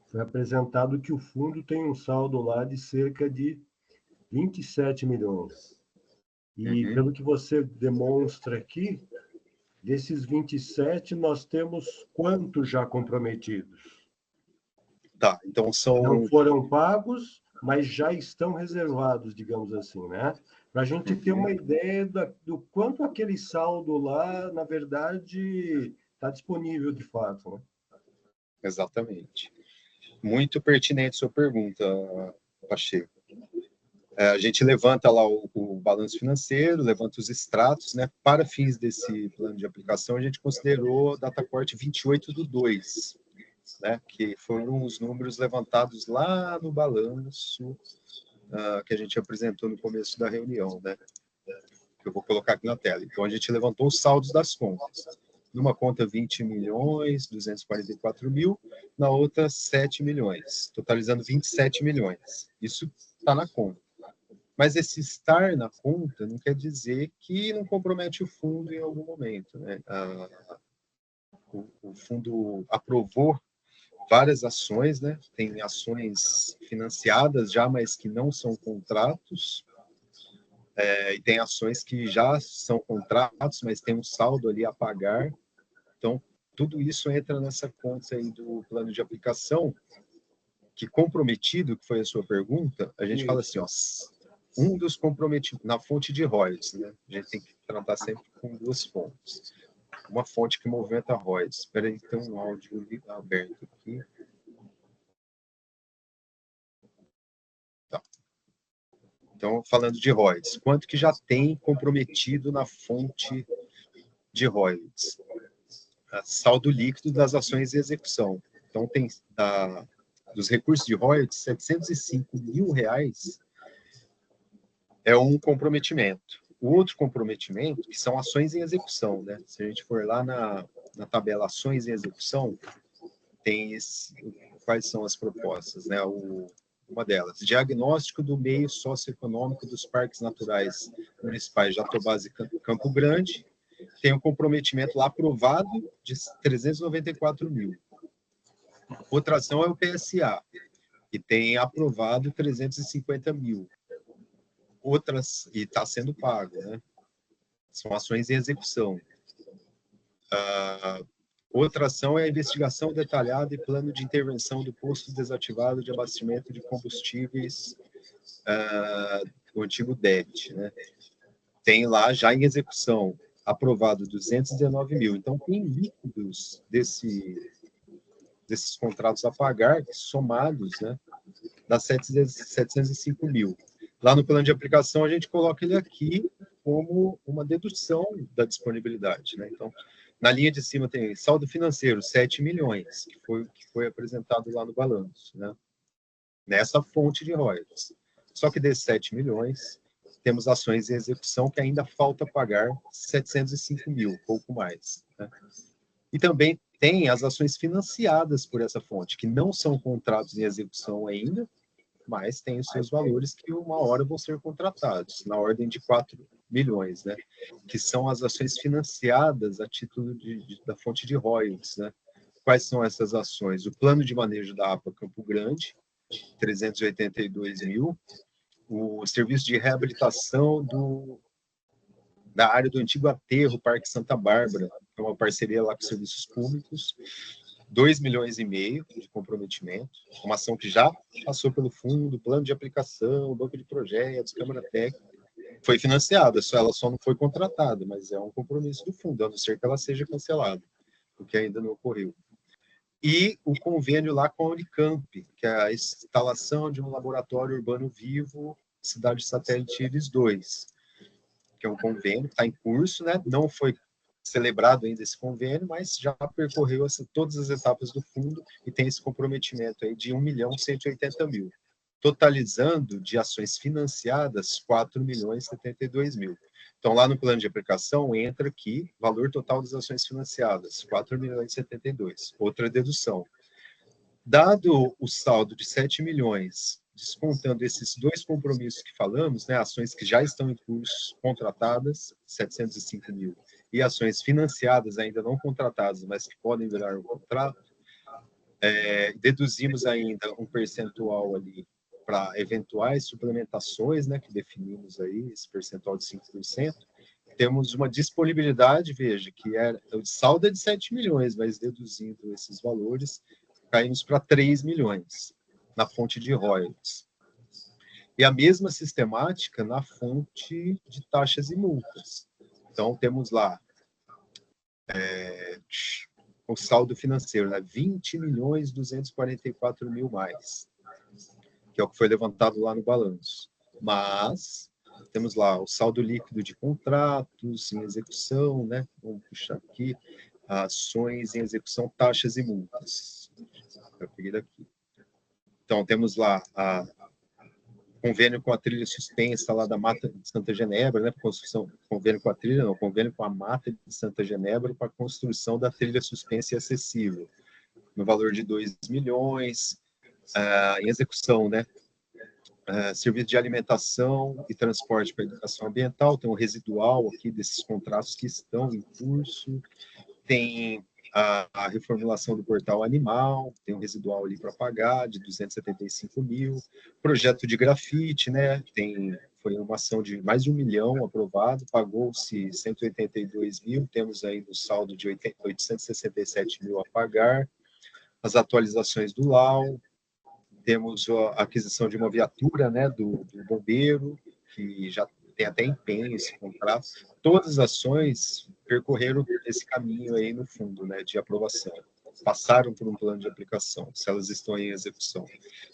foi apresentado que o fundo tem um saldo lá de cerca de 27 milhões. E pelo que você demonstra aqui, desses 27, nós temos quantos já comprometidos? Tá, então são... Não foram pagos, mas já estão reservados, digamos assim, né? Para a gente ter uma ideia do quanto aquele saldo lá, na verdade, está disponível de fato, né? Exatamente. Muito pertinente sua pergunta, Pacheco. A gente levanta lá o balanço financeiro, levanta os extratos, né? Para fins desse plano de aplicação, a gente considerou data corte 28/2, né? Que foram os números levantados lá no balanço que a gente apresentou no começo da reunião, né? Que eu vou colocar aqui na tela. Então, a gente levantou os saldos das contas. Numa conta 20.244.000, na outra 7 milhões, totalizando 27 milhões. Isso está na conta. Mas esse estar na conta não quer dizer que não compromete o fundo em algum momento, né? O fundo aprovou várias ações, né? Tem ações financiadas já, mas que não são contratos, e tem ações que já são contratos, mas tem um saldo ali a pagar. Então, tudo isso entra nessa conta aí do plano de aplicação, que comprometido, que foi a sua pergunta, a gente fala assim, ó, um dos comprometidos, na fonte de royalties, né? A gente tem que tratar sempre com duas fontes. Uma fonte que movimenta royalties. Espera aí, tem um áudio aberto aqui. Tá. Então, falando de royalties, quanto que já tem comprometido na fonte de royalties? Saldo líquido das ações em execução. Então, tem dos recursos de royalties, R$ 705.000 é um comprometimento. O outro comprometimento, que são ações em execução, né? Se a gente for lá na tabela ações em execução, quais são as propostas, né? Uma delas, diagnóstico do meio socioeconômico dos parques naturais municipais Jatobás e Campo Grande, tem um comprometimento lá aprovado de 394 mil. Outra ação é o PSA, que tem aprovado 350 mil. Outras, e está sendo pago, né? São ações em execução. Outra ação é a investigação detalhada e plano de intervenção do posto desativado de abastecimento de combustíveis, o antigo DET, né? Tem lá já em execução, aprovado 219 mil. Então, tem líquidos desses contratos a pagar, somados, né, dá 705 mil. Lá no plano de aplicação, a gente coloca ele aqui como uma dedução da disponibilidade, né? Então, na linha de cima tem saldo financeiro, 7 milhões, que foi apresentado lá no balanço, né? Nessa fonte de royalties. Só que desses 7 milhões, temos ações em execução que ainda falta pagar 705 mil, pouco mais, né? E também tem as ações financiadas por essa fonte, que não são contratos em execução ainda, mas têm os seus valores que uma hora vão ser contratados, na ordem de 4 milhões, né? Que são as ações financiadas a título da fonte de royalties, né? Quais são essas ações? O plano de manejo da APA Campo Grande, 382 mil, o serviço de reabilitação da área do antigo aterro, Parque Santa Bárbara, que é uma parceria lá com os serviços públicos, 2 milhões e meio de comprometimento, uma ação que já passou pelo fundo, plano de aplicação, banco de projetos, Câmara Técnica, foi financiada, ela só não foi contratada, mas é um compromisso do fundo, a não ser que ela seja cancelada, o que ainda não ocorreu. E o convênio lá com a Unicamp, que é a instalação de um laboratório urbano vivo, Cidade Satélite Íris 2, que é um convênio, está em curso, né? Não foi celebrado ainda esse convênio, mas já percorreu todas as etapas do fundo e tem esse comprometimento aí de 1.180.000, totalizando de ações financiadas 4.072.000. Então, lá no plano de aplicação, entra aqui, valor total das ações financiadas, 4.072.000. Outra dedução. Dado o saldo de 7 milhões, descontando esses dois compromissos que falamos, né, ações que já estão em curso, contratadas, 705 mil, e ações financiadas, ainda não contratadas, mas que podem virar um contrato, deduzimos ainda um percentual ali para eventuais suplementações, né, que definimos aí, esse percentual de 5%. Temos uma disponibilidade, veja, que o saldo é de 7 milhões, mas deduzindo esses valores, caímos para 3 milhões na fonte de royalties. E a mesma sistemática na fonte de taxas e multas. Então, temos lá o saldo financeiro, né? 20.244.000 mais, que é o que foi levantado lá no balanço. Mas temos lá o saldo líquido de contratos em execução, né? Vamos puxar aqui, ações em execução, taxas e multas. Eu peguei daqui. Então, temos lá convênio com a trilha suspensa lá da Mata de Santa Genebra, né, para construção, convênio com a trilha, não, convênio com a Mata de Santa Genebra para a construção da trilha suspensa e acessível, no valor de 2 milhões, em execução, né, serviço de alimentação e transporte para educação ambiental, tem um residual aqui desses contratos que estão em curso, tem a reformulação do portal animal, tem um residual ali para pagar, de 275 mil, projeto de grafite, né, foi uma ação de mais de 1 milhão aprovado, pagou-se 182 mil, temos aí no saldo de 867 mil a pagar, as atualizações do LAU, temos a aquisição de uma viatura, né, do bombeiro, que já tem até empenho esse contrato. Todas as ações percorreram esse caminho aí no fundo, né, de aprovação. Passaram por um plano de aplicação, se elas estão em execução.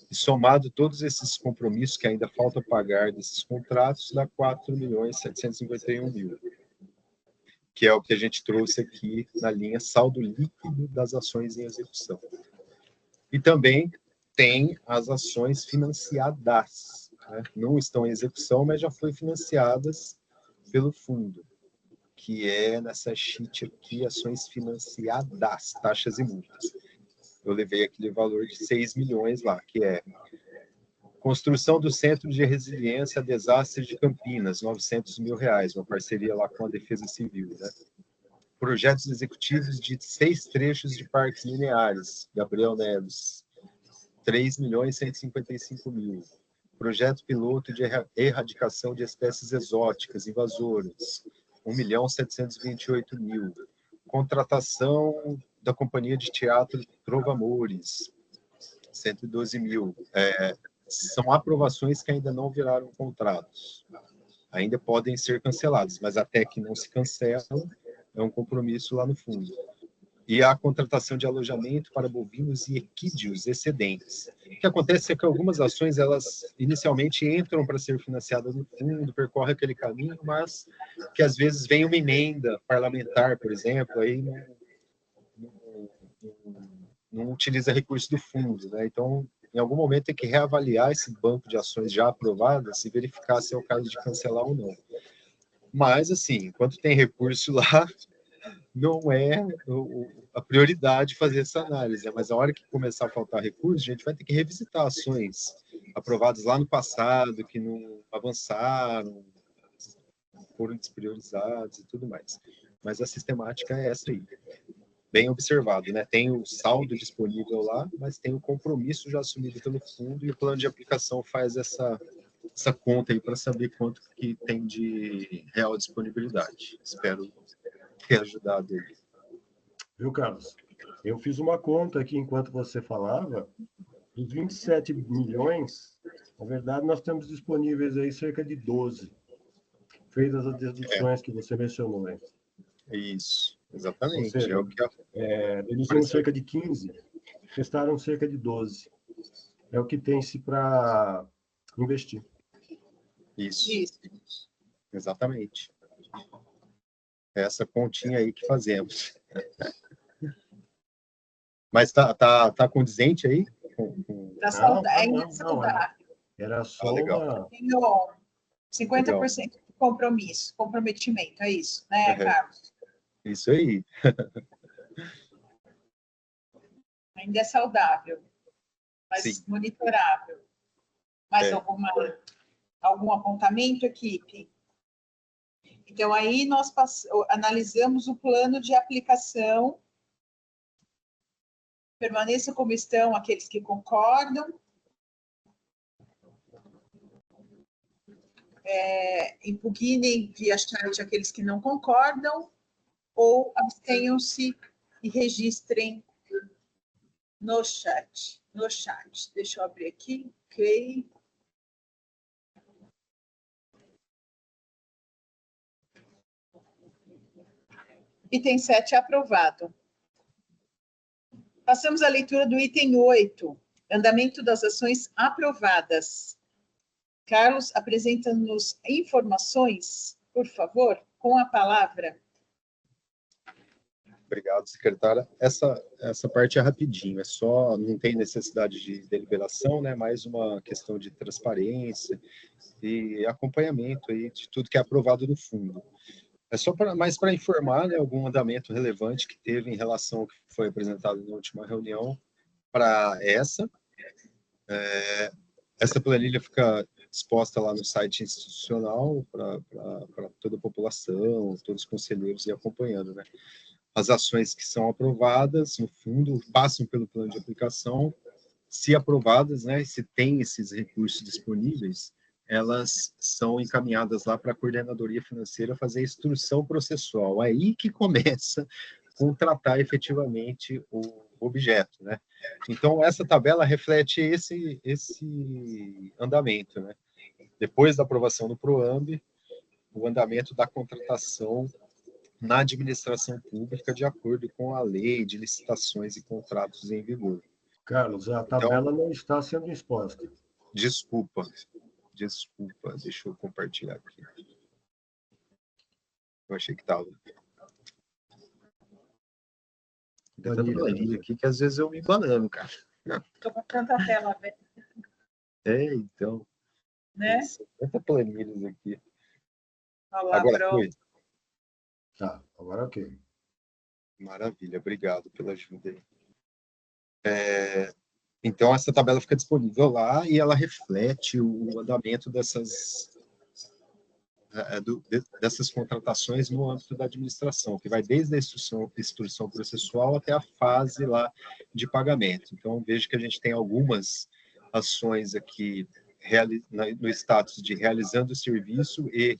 E somado todos esses compromissos que ainda falta pagar desses contratos, dá 4.751.000, que é o que a gente trouxe aqui na linha saldo líquido das ações em execução. E também tem as ações financiadas, né? Não estão em execução, mas já foram financiadas pelo fundo, que é nessa sheet aqui, ações financiadas, taxas e multas. eu levei aquele valor de 6 milhões lá, que é construção do Centro de Resiliência a Desastres de Campinas, R$900 mil, uma parceria lá com a Defesa Civil, né? Projetos executivos de 6 trechos de parques lineares, Gabriel Neves, 3.155.000. Projeto piloto de erradicação de espécies exóticas invasoras, 1.728.000. Contratação da Companhia de Teatro Trovamores, 112.000. São aprovações que ainda não viraram contratos. Ainda podem ser canceladas, mas até que não se cancelam, é um compromisso lá no fundo. E a contratação de alojamento para bovinos e equídeos excedentes. O que acontece é que algumas ações, elas inicialmente entram para ser financiadas no fundo, percorrem aquele caminho, mas que às vezes vem uma emenda parlamentar, por exemplo, aí não utiliza recursos do fundo, né? Então, em algum momento tem que reavaliar esse banco de ações já aprovadas e verificar se é o caso de cancelar ou não. Mas, assim, enquanto tem recurso lá, não é a prioridade fazer essa análise, né? Mas a hora que começar a faltar recursos, a gente vai ter que revisitar ações aprovadas lá no passado, que não avançaram, foram despriorizadas e tudo mais. Mas a sistemática é essa aí. Bem observado, né? Tem o saldo disponível lá, mas tem o compromisso já assumido pelo fundo e o plano de aplicação faz essa conta aí para saber quanto que tem de real disponibilidade. Espero ter ajudado ele. Viu, Carlos? Eu fiz uma conta aqui enquanto você falava, dos 27 milhões, na verdade nós temos disponíveis aí cerca de 12, feitas as deduções que você mencionou, né? Isso, exatamente. Ou seja, é o que deduzimos cerca de 15, restaram cerca de 12. É o que tem-se para investir. Isso. Exatamente. É essa continha aí que fazemos. Mas tá condizente aí? Tá saudável. Não, era só legal. Tenho 50% de comprometimento, é isso, né, Carlos? Isso aí. Ainda é saudável, mas Sim. monitorável. Mais algum apontamento, equipe? Então, aí nós analisamos o plano de aplicação. Permaneçam como estão aqueles que concordam. Impugnem via chat aqueles que não concordam, ou abstenham-se e registrem no chat. Deixa eu abrir aqui. Ok. Item 7 é aprovado. Passamos à leitura do item 8, andamento das ações aprovadas. Carlos, apresenta-nos informações, por favor, com a palavra. Obrigado, secretária. Essa parte é rapidinho, não tem necessidade de deliberação, né? Mais uma questão de transparência e acompanhamento aí de tudo que é aprovado no fundo. É só mais para informar, né, algum andamento relevante que teve em relação ao que foi apresentado na última reunião para essa. Essa planilha fica exposta lá no site institucional para toda a população, todos os conselheiros ir acompanhando, né? As ações que são aprovadas, no fundo, passam pelo plano de aplicação, se aprovadas, né, se tem esses recursos disponíveis, elas são encaminhadas lá para a coordenadoria financeira fazer a instrução processual. Aí que começa a contratar efetivamente o objeto, né? Então, essa tabela reflete esse andamento, né? Depois da aprovação do PROAMB, o andamento da contratação na administração pública de acordo com a lei de licitações e contratos em vigor. Carlos, a tabela não está sendo exposta. Desculpa, deixa eu compartilhar aqui. Eu achei que estava. Tem tanta planilha aqui que às vezes eu me banano, cara. Estou com tanta tela, velho. Então. Né? Tanta planilhas aqui. Olá, agora foi. Tá, agora ok. Maravilha, obrigado pela ajuda aí. Então, essa tabela fica disponível lá e ela reflete o andamento dessas contratações no âmbito da administração, que vai desde a instrução processual até a fase lá de pagamento. Então, vejo que a gente tem algumas ações aqui no status de realizando o serviço e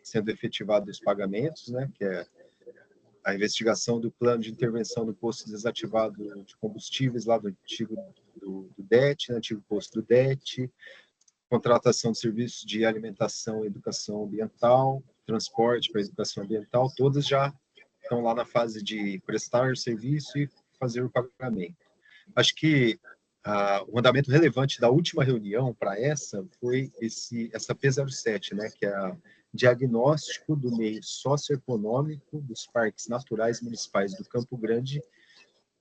sendo efetivados os pagamentos, né, que é a investigação do plano de intervenção no posto desativado de combustíveis lá do antigo do DET, né, antigo posto do DET, contratação de serviços de alimentação e educação ambiental, transporte para educação ambiental, todas já estão lá na fase de prestar serviço e fazer o pagamento. Acho que o andamento relevante da última reunião para essa foi essa P07, né, que é a diagnóstico do meio socioeconômico dos parques naturais municipais do Campo Grande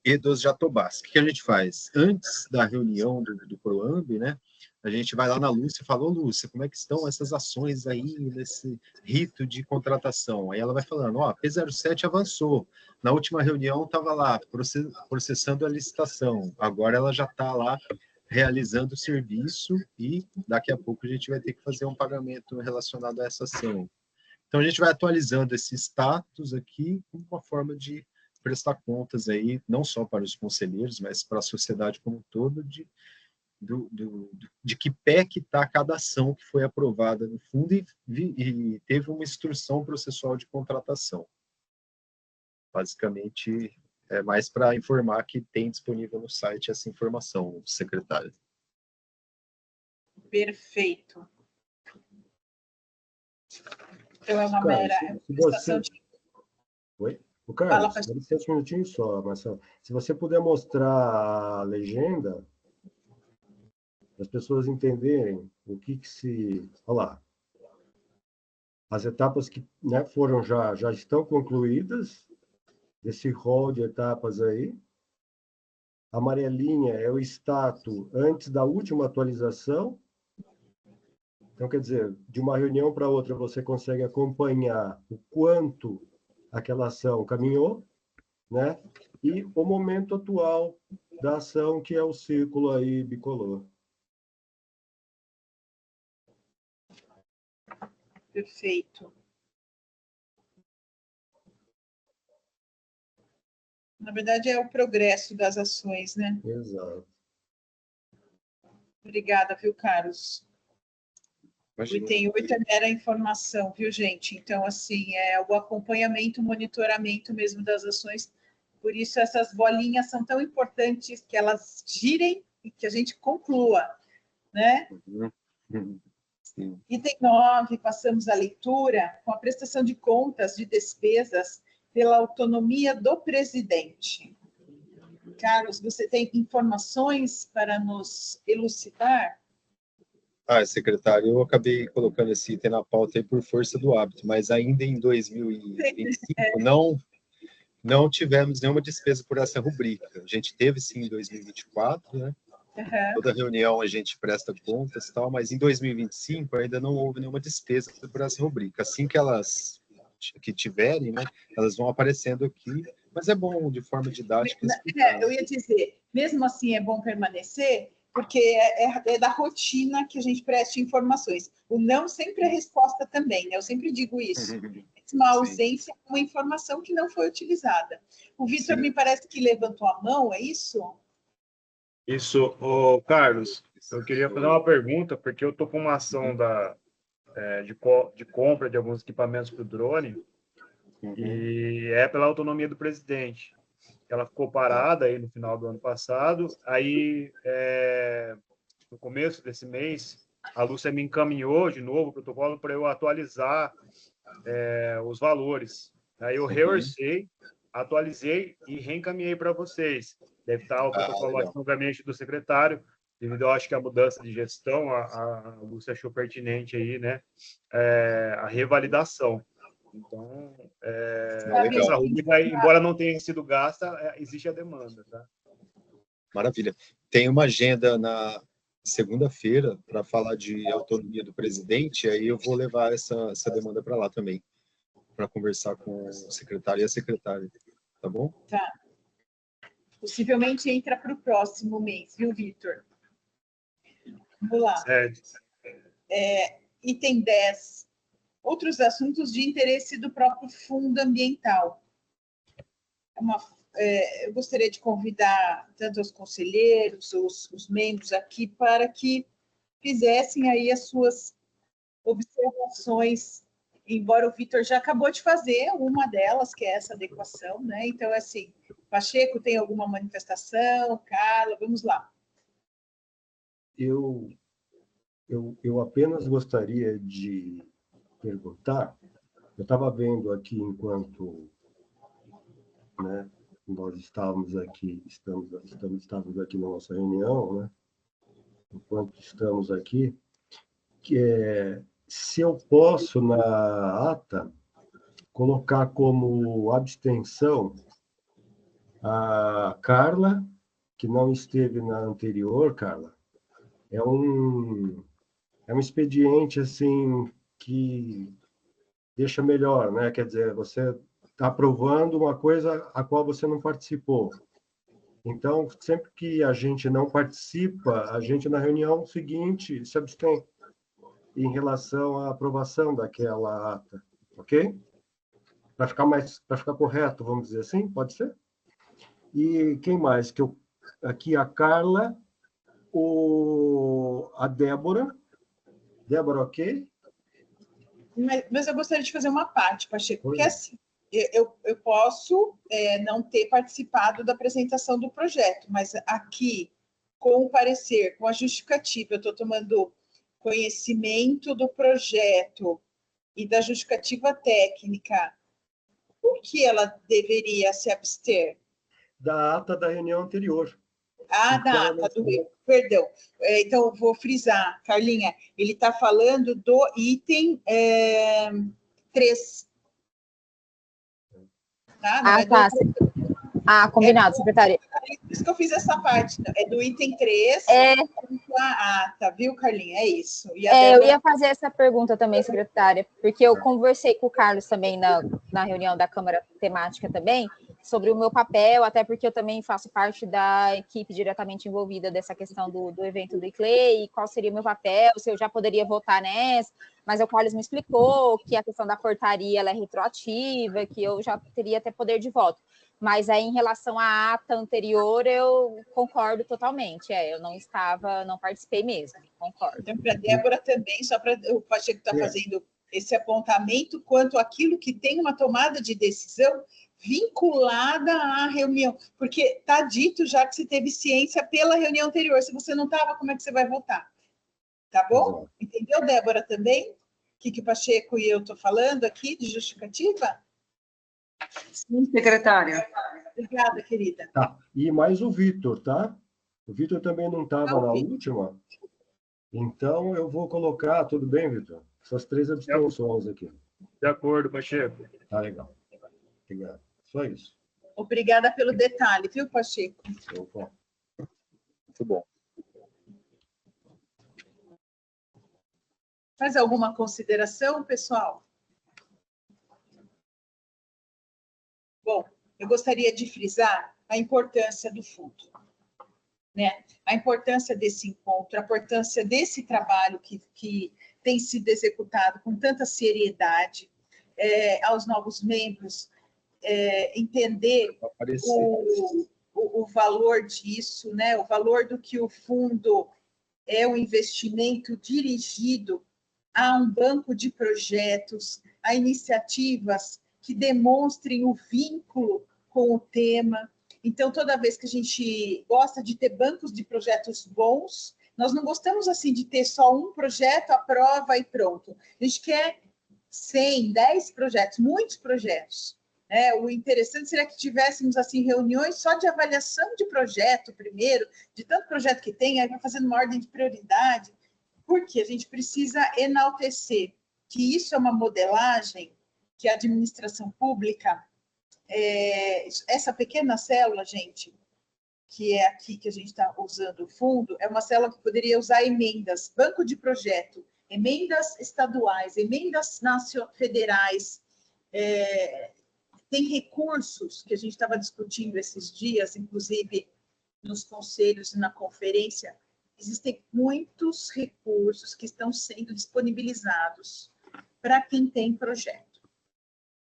e dos Jatobás. O que a gente faz? Antes da reunião do PROAMB, né, a gente vai lá na Lúcia e fala, ô Lúcia, como é que estão essas ações aí nesse rito de contratação? Aí ela vai falando, ó, P07 avançou, na última reunião estava lá processando a licitação, agora ela já está lá realizando o serviço e daqui a pouco a gente vai ter que fazer um pagamento relacionado a essa ação. Então a gente vai atualizando esse status aqui como uma forma de prestar contas aí, não só para os conselheiros, mas para a sociedade como um todo, de que pé que está cada ação que foi aprovada no fundo e teve uma instrução processual de contratação. Basicamente, é mais para informar que tem disponível no site essa informação, secretário. Perfeito. Então, é uma mera prestação de... Oi? O Carlos, dá licença um minutinho só, Marcelo. Se você puder mostrar a legenda, para as pessoas entenderem o que se... Olha lá. As etapas que, né, foram já estão concluídas, esse rol de etapas aí. A amarelinha é o status antes da última atualização. Então, quer dizer, de uma reunião para outra, você consegue acompanhar o quanto aquela ação caminhou, né? E o momento atual da ação, que é o círculo aí bicolor. Perfeito. Na verdade, é o progresso das ações, né? Exato. Obrigada, viu, Carlos? Imagina. O item 8 é mera informação, viu, gente? Então, assim, é o acompanhamento, o monitoramento mesmo das ações. Por isso, essas bolinhas são tão importantes que elas girem e que a gente conclua, né? Sim. Item 9, passamos à leitura com a prestação de contas de despesas pela autonomia do presidente. Carlos, você tem informações para nos elucidar? Secretário, eu acabei colocando esse item na pauta aí por força do hábito, mas ainda em 2025 não tivemos nenhuma despesa por essa rubrica. A gente teve sim em 2024, né? Uhum. Toda reunião a gente presta contas e tal, mas em 2025 ainda não houve nenhuma despesa por essa rubrica. Assim que elas tiverem, né, elas vão aparecendo aqui, mas é bom de forma didática explicar. Eu ia dizer, mesmo assim é bom permanecer, porque é da rotina que a gente preste informações. O não sempre é resposta também, né? Eu sempre digo isso. Uma ausência é uma informação que não foi utilizada. O Vitor me parece que levantou a mão, é isso? Isso, Carlos, eu queria fazer uma pergunta, porque eu estou com uma ação de compra de alguns equipamentos para o drone, e é pela autonomia do presidente. Ela ficou parada aí no final do ano passado, aí no começo desse mês, a Lúcia me encaminhou de novo o protocolo para eu atualizar os valores. Aí eu reorcei, atualizei e reencaminhei para vocês. Deve estar o protocolo aqui no gabinete do secretário, devido, eu acho que a mudança de gestão, a Lúcia achou pertinente aí, né, a revalidação. Então, essa rubrica, embora não tenha sido gasta, existe a demanda, tá? Maravilha. Tem uma agenda na segunda-feira para falar de autonomia do presidente, aí eu vou levar essa demanda para lá também, para conversar com o secretário e a secretária, tá bom? Tá. Possivelmente entra para o próximo mês, viu, Vitor? Vamos lá. Item 10. Outros assuntos de interesse do próprio fundo ambiental. Eu gostaria de convidar tanto os conselheiros, os membros aqui, para que fizessem aí as suas observações, embora o Vitor já acabou de fazer uma delas, que é essa adequação, né? Então, assim, Pacheco, tem alguma manifestação? Carla, vamos lá. Eu apenas gostaria de perguntar, eu estava vendo aqui enquanto, né, nós estávamos aqui na nossa reunião, né, enquanto estamos aqui, se eu posso, na ata, colocar como abstenção a Carla, que não esteve na anterior, Carla. É um expediente, assim, que deixa melhor, né? Quer dizer, você está aprovando uma coisa a qual você não participou. Então, sempre que a gente não participa, a gente, na reunião seguinte, se abstém em relação à aprovação daquela ata, ok? Para ficar correto, vamos dizer assim, pode ser? E quem mais? Aqui a Carla, a Débora. Débora, ok? Mas eu gostaria de fazer uma parte, Pacheco, porque assim, eu posso não ter participado da apresentação do projeto, mas aqui, com o parecer, com a justificativa, eu estou tomando conhecimento do projeto e da justificativa técnica, por que ela deveria se abster? Da ata da reunião anterior. Da ata do eu. Perdão. Então, eu vou frisar, Carlinha, ele está falando do item 3. Tá? Combinado, secretária. Por isso que eu fiz essa parte. É do item 3 com a ata, viu, Carlinha? É isso. Eu ia fazer essa pergunta também, secretária, porque eu conversei com o Carlos também na reunião da Câmara Temática também, sobre o meu papel, até porque eu também faço parte da equipe diretamente envolvida dessa questão do evento do ICLEI, qual seria o meu papel, se eu já poderia votar nessa, mas o Carlos me explicou que a questão da portaria ela é retroativa, que eu já teria até poder de voto. Mas aí, em relação à ata anterior, eu concordo totalmente. Eu não participei mesmo, concordo. Então, para a Débora também, só para o Pacheco estar fazendo esse apontamento quanto àquilo que tem uma tomada de decisão vinculada à reunião, porque está dito já que se teve ciência pela reunião anterior. Se você não estava, como é que você vai votar? Tá bom? Entendeu, Débora, também? O que o Pacheco e eu estou falando aqui de justificativa? Sim, secretária. Obrigada, querida. Tá. E mais o Vitor, tá? O Vitor também não estava na última. Então, eu vou colocar... Tudo bem, Vitor? Essas 3 abstenções aqui. De acordo, Pacheco. Tá legal. Obrigado. Só isso. Obrigada pelo detalhe, viu, Pacheco? Opa. Muito bom. Mais alguma consideração, pessoal? Bom, eu gostaria de frisar a importância do fundo, né? A importância desse encontro, a importância desse trabalho que tem sido executado com tanta seriedade, aos novos membros, entender o valor disso, né? O valor do que o fundo é um investimento dirigido a um banco de projetos, a iniciativas que demonstrem o vínculo com o tema. Então, toda vez que a gente gosta de ter bancos de projetos bons, nós não gostamos assim de ter só um projeto, aprova e pronto. A gente quer 100, 10 projetos, muitos projetos. O interessante seria que tivéssemos assim reuniões só de avaliação de projeto primeiro, de tanto projeto que tem, aí vai fazendo uma ordem de prioridade, porque a gente precisa enaltecer que isso é uma modelagem que a administração pública, essa pequena célula, gente, que é aqui que a gente está usando o fundo, é uma célula que poderia usar emendas, banco de projeto, emendas estaduais, emendas federais, tem recursos que a gente estava discutindo esses dias, inclusive nos conselhos e na conferência, existem muitos recursos que estão sendo disponibilizados para quem tem projeto.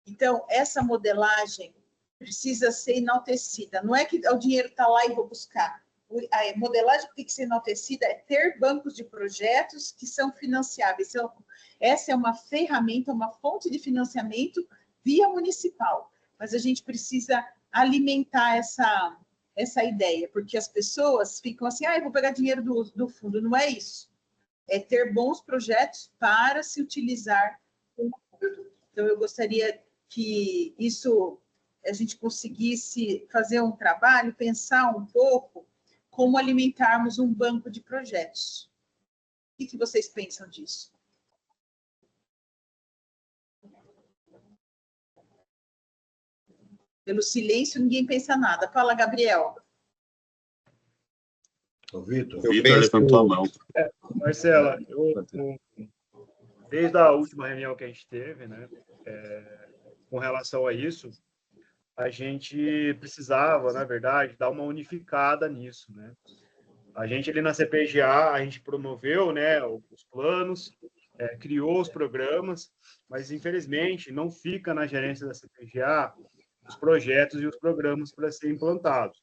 Então, essa modelagem precisa ser enaltecida. Não é que o dinheiro está lá e vou buscar. A modelagem que tem que ser enaltecida é ter bancos de projetos que são financiáveis. Essa é uma ferramenta, uma fonte de financiamento via municipal. Mas a gente precisa alimentar essa ideia, porque as pessoas ficam assim, eu vou pegar dinheiro do fundo. Não é isso. É ter bons projetos para se utilizar com o fundo. Então, eu gostaria que isso, a gente conseguisse fazer um trabalho, pensar um pouco como alimentarmos um banco de projetos. O que vocês pensam disso? Pelo silêncio, ninguém pensa nada. Fala, Gabriel. O Vitor levantou a mão. Marcela, desde a última reunião que a gente teve, né, com relação a isso, a gente precisava, na verdade, dar uma unificada nisso, né? A gente ali na CPGA, a gente promoveu, né, os planos, criou os programas, mas infelizmente não fica na gerência da CPGA os projetos e os programas para serem implantados.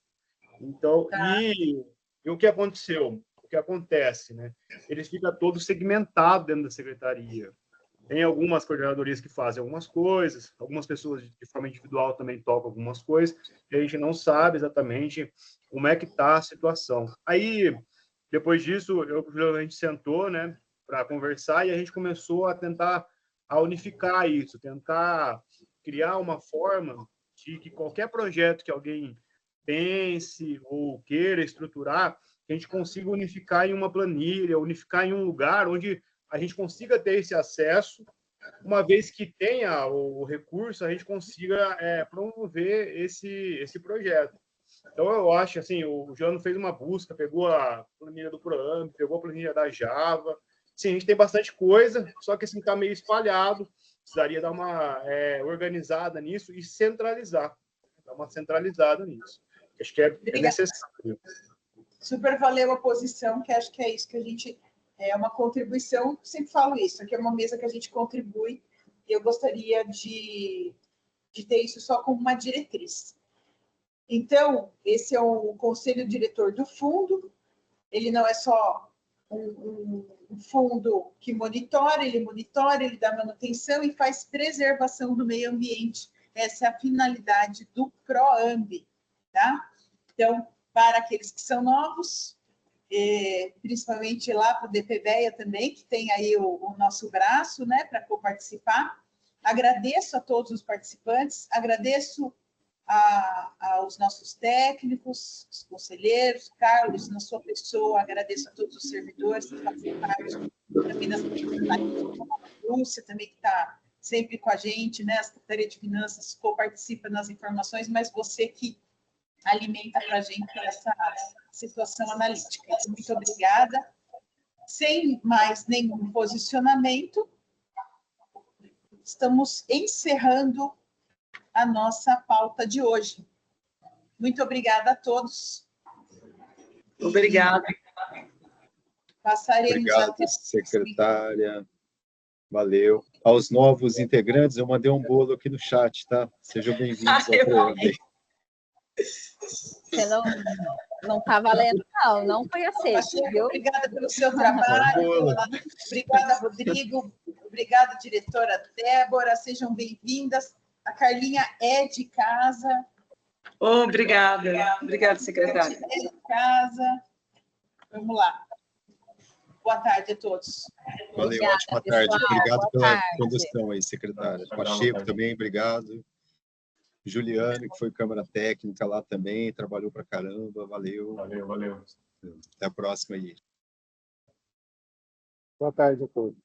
Então, e o que aconteceu? O que acontece, né? Eles ficam todos segmentados dentro da secretaria. Tem algumas coordenadorias que fazem algumas coisas, algumas pessoas de forma individual também tocam algumas coisas, e a gente não sabe exatamente como é que está a situação. Aí, depois disso, a gente sentou, né, para conversar, e a gente começou a tentar unificar isso, tentar criar uma forma de que qualquer projeto que alguém pense ou queira estruturar, que a gente consiga unificar em uma planilha, unificar em um lugar onde a gente consiga ter esse acesso, uma vez que tenha o recurso, a gente consiga promover esse projeto. Então, eu acho, assim, o Jano fez uma busca, pegou a planilha do ProAmb, pegou a planilha da Java. Sim, a gente tem bastante coisa, só que, assim, está meio espalhado. Precisaria dar uma organizada nisso e centralizar. Dar uma centralizada nisso. Acho que é necessário. Super valeu a posição, que acho que é isso que a gente... É uma contribuição, sempre falo isso, aqui é uma mesa que a gente contribui, e eu gostaria de ter isso só como uma diretriz. Então, esse é o conselho diretor do fundo, ele não é só um fundo que monitora, ele dá manutenção e faz preservação do meio ambiente. Essa é a finalidade do ProAmb, tá? Então, para aqueles que são novos, principalmente lá para o DPBEA também, que tem aí o nosso braço, né, para participar. Agradeço a todos os participantes, agradeço aos nossos técnicos, os conselheiros, Carlos, na sua pessoa, agradeço a todos os servidores que fazem parte também da Secretaria, a Lúcia também que está sempre com a gente, né, a Secretaria de Finanças participa nas informações, mas você que alimenta para a gente essa situação analítica. Então, muito obrigada. Sem mais nenhum posicionamento, estamos encerrando a nossa pauta de hoje. Muito obrigada a todos. Obrigada. Passaremos Obrigado, secretária. Valeu. Aos novos integrantes, eu mandei um bolo aqui no chat, tá? Sejam bem-vindos ao ProAmb. Você não está valendo, não foi aceito, viu? Obrigada pelo seu trabalho, obrigada, Rodrigo, obrigada, diretora Débora, sejam bem-vindas. A Carlinha é de casa. Obrigada, secretária. É de casa. Vamos lá. Boa tarde a todos. Valeu, obrigada, ótima tarde. Pessoal, obrigado pela condução aí, secretária. Pacheco também, obrigado. Juliano, que foi câmara técnica lá também, trabalhou pra caramba, valeu. Valeu. Até a próxima aí. Boa tarde a todos.